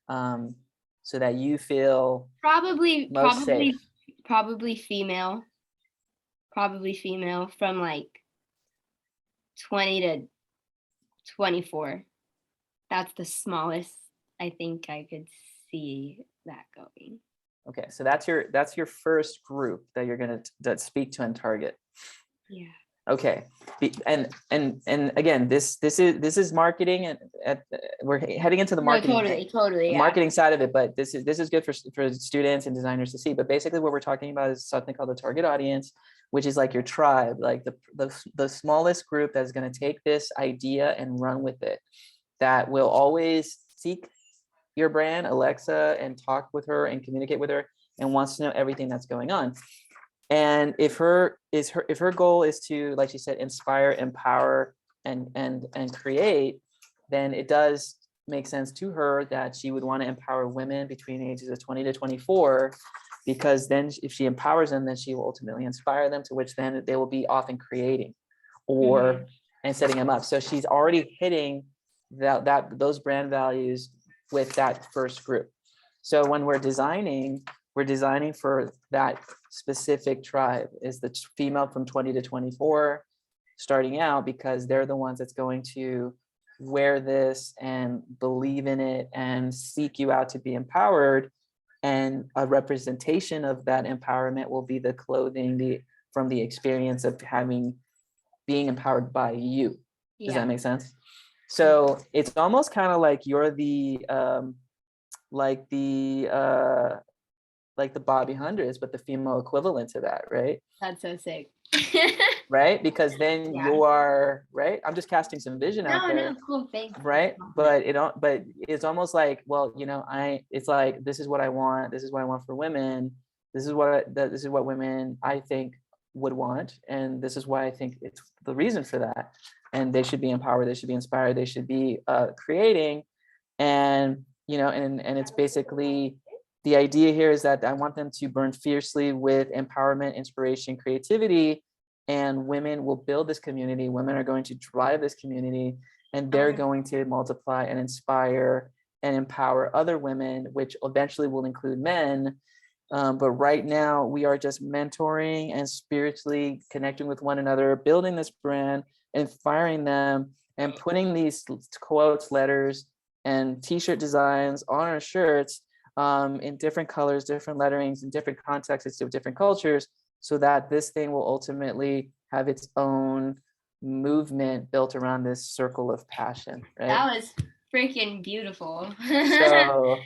so that you feel probably safe? Probably female from like 20 to 24. That's the smallest I think I could see that going. Okay, so that's your first group that you're gonna speak to and target. Yeah. Okay, and again, this is marketing, and we're heading into the marketing. Totally. Yeah. Marketing side of it, but this is good for students and designers to see. But basically, what we're talking about is something called the target audience, which is like your tribe, like the smallest group that's going to take this idea and run with it, that will always seek your brand, Alexa, and talk with her and communicate with her, and wants to know everything that's going on. And if her goal is to, like she said, inspire, empower, and create, then it does make sense to her that she would want to empower women between the ages of 20 to 24, because then if she empowers them, then she will ultimately inspire them, to which then they will be often creating or and setting them up. So she's already hitting those brand values with that first group. So when we're designing for that specific tribe, is the female from 20 to 24 starting out, because they're the ones that's going to wear this and believe in it and seek you out to be empowered. And a representation of that empowerment will be the clothing, from the experience of being empowered by you. Does that make sense? So it's almost kind of like you're the Bobby Hundreds, but the female equivalent to that, right? That's so sick. Right? Because then you are, right? I'm just casting some vision out there. No, cool, thanks. Right? But it's almost like, well, it's like, this is what I want. This is what I want for women. This is what women I think would want, and this is why I think it's the reason for that. And they should be empowered. They should be inspired. They should be creating, and and it's basically, the idea here is that I want them to burn fiercely with empowerment, inspiration, creativity, and women will build this community. Women are going to drive this community, and they're going to multiply and inspire and empower other women, which eventually will include men. But right now we are just mentoring and spiritually connecting with one another, building this brand, inspiring them, and putting these quotes, letters, and t-shirt designs on our shirts, in different colors, different letterings, in different contexts of different cultures, so that this thing will ultimately have its own movement built around this circle of passion, right? That was freaking beautiful. So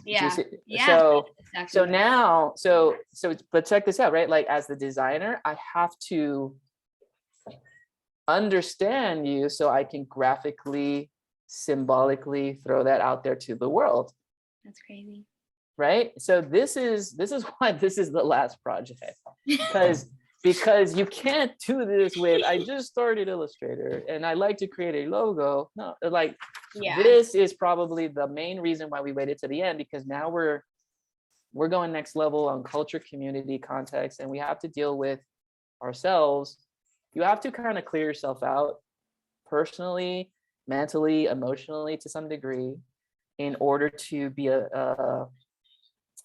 Yeah. Yeah. so Exactly so right. now but check this out, right? Like as the designer, I have to understand you so I can graphically, symbolically throw that out there to the world, That's crazy. right? So this is why this is the last project, because you can't do this with I just started Illustrator and I like to create a logo. No, like Yeah. this is probably the main reason why we waited to the end, because now we're going next level on culture, community, context, and we have to deal with ourselves. You have to kind of clear yourself out personally, mentally, emotionally to some degree in order to be a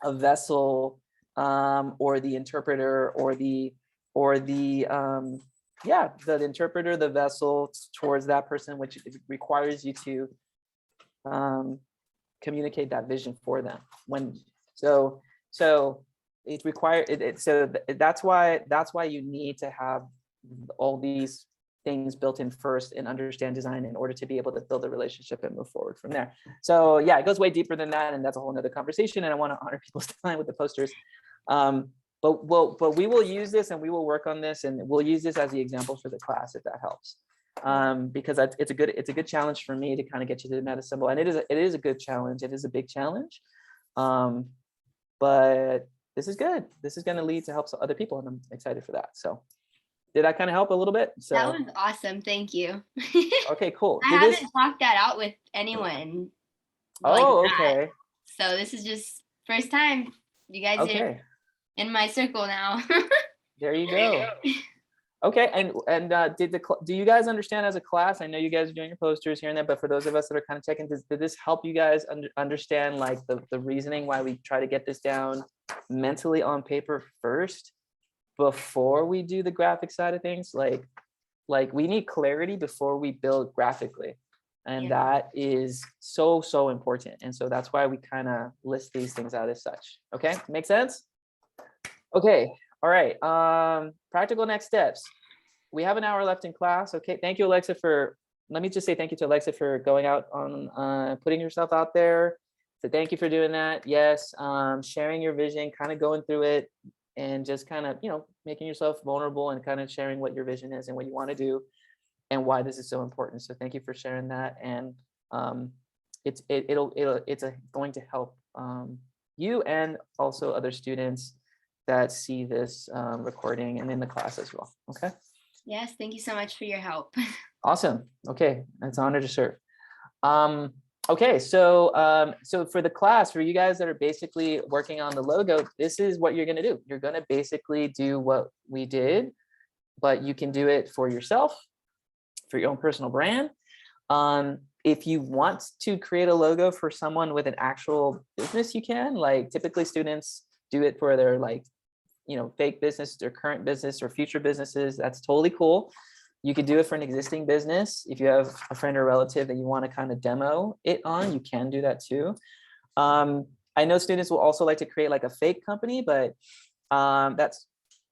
vessel, or the interpreter, or the interpreter, the vessel towards that person, which requires you to communicate that vision for them. So it's required. That's why you need to have all these things built in first and understand design in order to be able to build a relationship and move forward from there. So yeah, it goes way deeper than that, and that's a whole nother conversation. And I want to honor people's time with the posters. But we will use this and we will work on this, and we'll use this as the example for the class if that helps. Because it's a good challenge for me to kind of get you to the meta symbol, and it is a good challenge. It is a big challenge, but this is good. This is going to lead to help other people, and I'm excited for that. So did I kind of help a little bit? So that was awesome. Thank you. Okay, cool. I haven't talked that out with anyone. Oh, like that. okay. So this is just first time. You guys are in my circle now. There you go. Okay, and do you guys understand as a class? I know you guys are doing your posters here and there, but for those of us that are kind of checking, did this help you guys understand like the reasoning why we try to get this down mentally on paper first before we do the graphic side of things? Like we need clarity before we build graphically, and that is so important. And so that's why we kind of list these things out as such. Okay, make sense? Okay. All right, practical next steps. We have an hour left in class. Okay, thank you, Alexa, let me just say thank you to Alexa for going out on putting yourself out there. So thank you for doing that. Yes, sharing your vision, kind of going through it and just kind of, making yourself vulnerable and kind of sharing what your vision is and what you want to do and why this is so important. So thank you for sharing that. And it's going to help you and also other students that see this recording and in the class as well. Okay. Yes, thank you so much for your help. Awesome. Okay, it's an honor to serve. Okay, so for the class, for you guys that are basically working on the logo, this is what you're gonna do. You're gonna basically do what we did, but you can do it for yourself, for your own personal brand. If you want to create a logo for someone with an actual business, you can. Like typically students do it for their fake business, their current business or future businesses. That's totally cool. You could do it for an existing business. If you have a friend or relative that you want to kind of demo it on, you can do that too. I know students will also like to create like a fake company, but that's,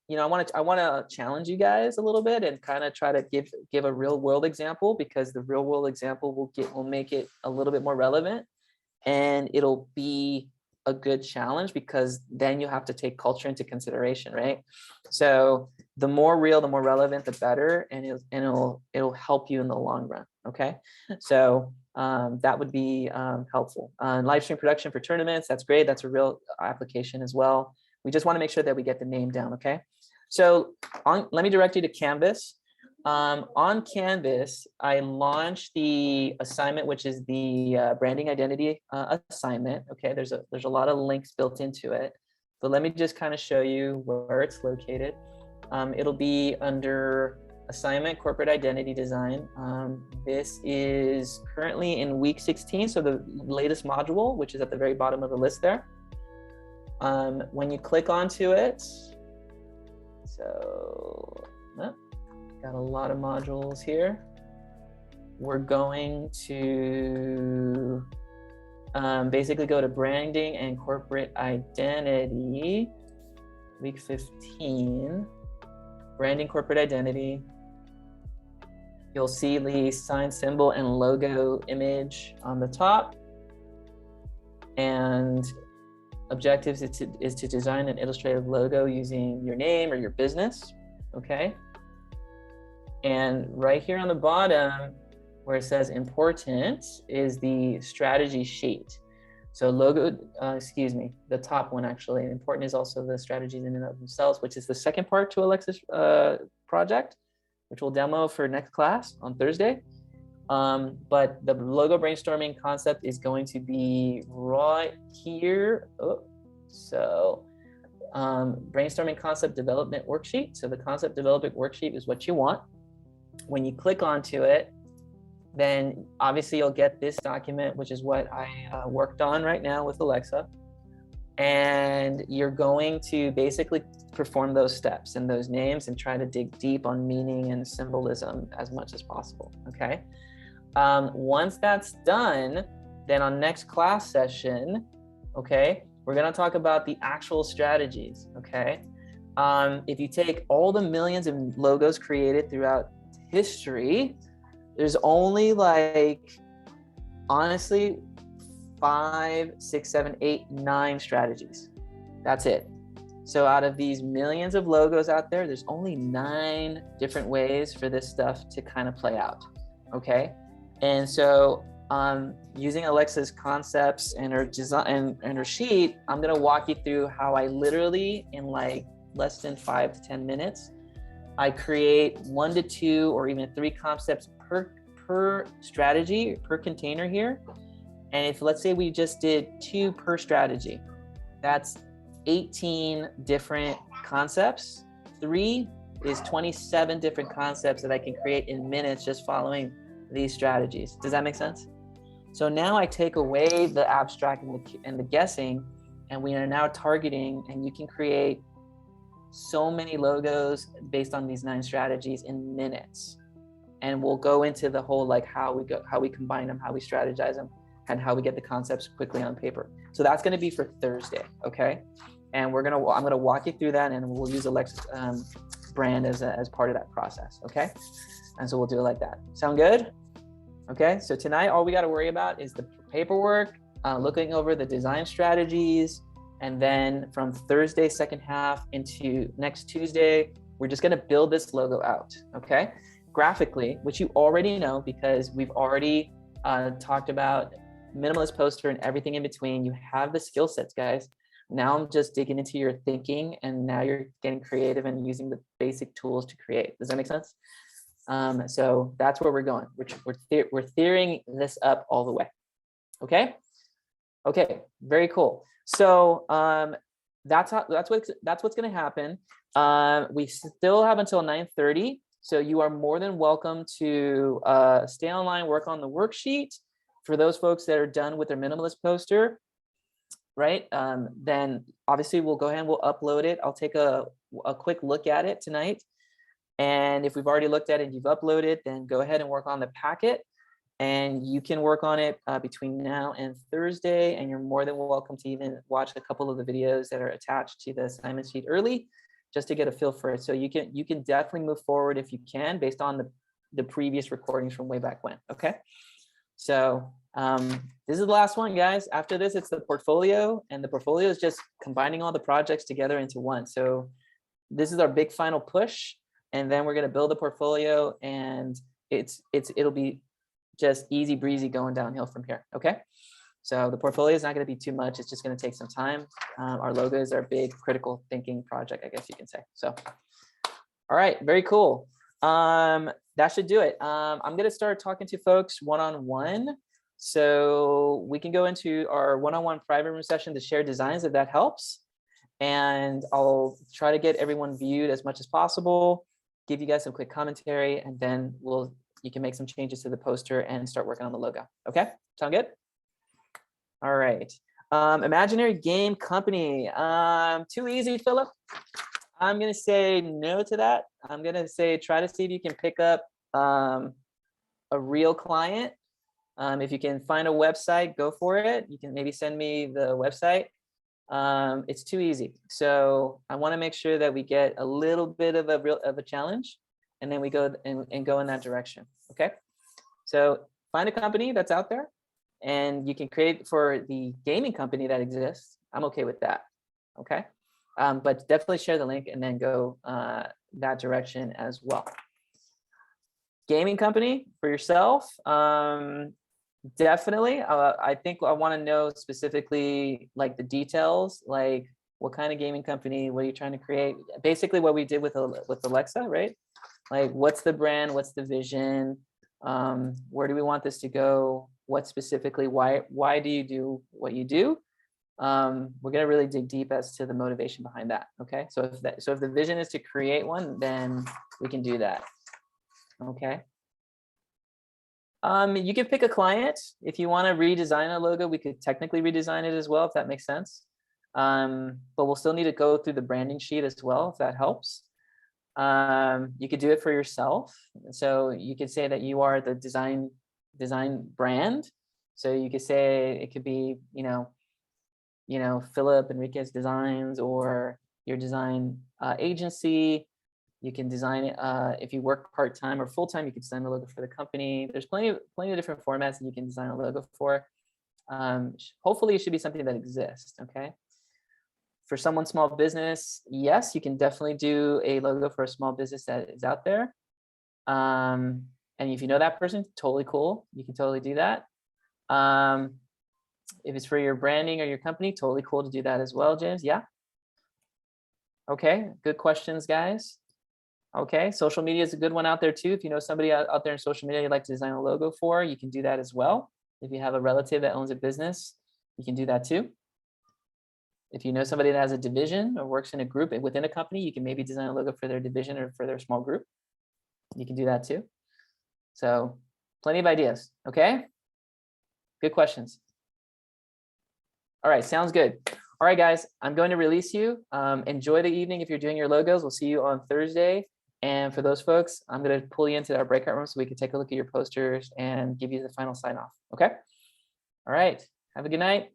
I want to challenge you guys a little bit and kind of try to give a real world example, because the real world example will make it a little bit more relevant, and it'll be a good challenge because then you have to take culture into consideration, right? So the more real, the more relevant, the better, and it'll help you in the long run. Okay, so that would be helpful. Live stream production for tournaments, that's great. That's a real application as well. We just want to make sure that we get the name down. Okay, so let me direct you to Canvas. On Canvas, I launched the assignment, which is the branding identity assignment. Okay, there's a lot of links built into it, but let me just kind of show you where it's located. It'll be under assignment corporate identity design. This is currently in week 16, so the latest module, which is at the very bottom of the list there. When you click onto it, got a lot of modules here. We're going to basically go to branding and corporate identity, week 15, branding, corporate identity. You'll see the sign symbol and logo image on the top. And objectives is to design an illustrative logo using your name or your business, okay? And right here on the bottom, where it says important, is the strategy sheet. So logo, the top one actually. Important is also the strategies in and of themselves, which is the second part to Alexa's project, which we'll demo for next class on Thursday. But the logo brainstorming concept is going to be right here. Brainstorming concept development worksheet. So the concept development worksheet is what you want. When you click onto it, then obviously you'll get this document, which is what I worked on right now with Alexa. And you're going to basically perform those steps and those names and try to dig deep on meaning and symbolism as much as possible, okay? Once that's done, then on next class session, okay, we're gonna talk about the actual strategies, okay? If you take all the millions of logos created throughout history, there's only like, honestly, 5, 6, 7, 8, 9 strategies. That's it. So out of these millions of logos out there, there's only 9 different ways for this stuff to kind of play out, okay? And so using Alexa's concepts and her design and her sheet, I'm gonna walk you through how I literally, in like less than 5 to 10 minutes, I create 1 to 2 or even 3 concepts per strategy, per container here. And if, let's say we just did 2 per strategy, that's 18 different concepts. 3 is 27 different concepts that I can create in minutes just following these strategies. Does that make sense? So now I take away the abstract and the guessing, and we are now targeting, and you can create so many logos based on these 9 strategies in minutes. And we'll go into the whole, like how we combine them, how we strategize them, and how we get the concepts quickly on paper. So that's going to be for Thursday, okay? And I'm going to walk you through that, and we'll use Alexa's brand as part of that process, okay? And so we'll do it like that. Sound good? Okay, so tonight all we got to worry about is the paperwork, looking over the design strategies, and then from Thursday second half into next Tuesday, we're just going to build this logo out, okay? Graphically, which you already know because we've already talked about minimalist poster and everything in between. You have the skill sets, guys. Now I'm just digging into your thinking, and now you're getting creative and using the basic tools to create. Does that make sense? So that's where we're going. We're theorying this up all the way. Okay. Okay. Very cool. So that's what's going to happen. We still have until 9:30. So you are more than welcome to stay online, work on the worksheet. For those folks that are done with their minimalist poster, right? Then obviously we'll go ahead and we'll upload it. I'll take a quick look at it tonight. And if we've already looked at it and you've uploaded, then go ahead and work on the packet. And you can work on it between now and Thursday. And you're more than welcome to even watch a couple of the videos that are attached to the assignment sheet early, just to get a feel for it. So you can definitely move forward if you can, based on the previous recordings from way back when, okay? So this is the last one, guys. After this, it's the portfolio, and the portfolio is just combining all the projects together into one. So this is our big final push, and then we're gonna build a portfolio, and it'll be just easy breezy going downhill from here, okay? So the portfolio is not gonna be too much. It's just gonna take some time. Our logo is our big critical thinking project, I guess you can say. So, all right, very cool. That should do it. I'm gonna start talking to folks one-on-one. So we can go into our one-on-one private room session to share designs if that helps. And I'll try to get everyone viewed as much as possible, give you guys some quick commentary, and then you can make some changes to the poster and start working on the logo. Okay, sound good? All right. Imaginary game company. Too easy, Philip. I'm gonna say no to that. I'm gonna say try to see if you can pick up a real client. If you can find a website, go for it. You can maybe send me the website. It's too easy. So I want to make sure that we get a little bit of a challenge, and then we go and go in that direction. Okay, so find a company that's out there, and you can create for the gaming company that exists. I'm okay with that. Okay, but definitely share the link and then go that direction as well. Gaming company for yourself. Definitely. I think I want to know specifically like the details, like what kind of gaming company, what are you trying to create? Basically what we did with Alexa, right? Like what's the brand, what's the vision? Where do we want this to go? What specifically, why do you do what you do? We're gonna really dig deep as to the motivation behind that. Okay, so if the vision is to create one, then we can do that. Okay. You can pick a client. If you want to redesign a logo, we could technically redesign it as well, if that makes sense. But we'll still need to go through the branding sheet as well, if that helps. You could do it for yourself. So you could say that you are the design brand. So you could say it could be, Philip Enriquez Designs, or your design agency. You can design it if you work part-time or full-time, you can design a logo for the company. There's plenty of different formats that you can design a logo for. Hopefully it should be something that exists, okay? For someone small business, yes, you can definitely do a logo for a small business that is out there. And if you know that person, totally cool. You can totally do that. If it's for your branding or your company, totally cool to do that as well, James. Yeah. Okay, good questions, guys. Okay, social media is a good one out there too. If you know somebody out there in social media you'd like to design a logo for, you can do that as well. If you have a relative that owns a business, you can do that too. If you know somebody that has a division or works in a group within a company, you can maybe design a logo for their division or for their small group. You can do that too. So plenty of ideas, okay? Good questions. All right, sounds good. All right, guys, I'm going to release you. Enjoy the evening if you're doing your logos. We'll see you on Thursday. And for those folks, I'm going to pull you into our breakout room so we can take a look at your posters and give you the final sign off. Okay. All right. Have a good night.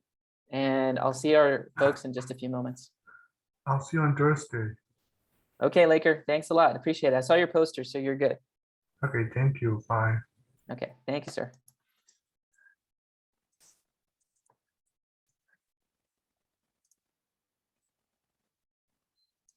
And I'll see our folks in just a few moments. I'll see you on Thursday. Okay, Laker. Thanks a lot. Appreciate it. I saw your poster, so you're good. Okay, thank you. Bye. Okay. Thank you, sir.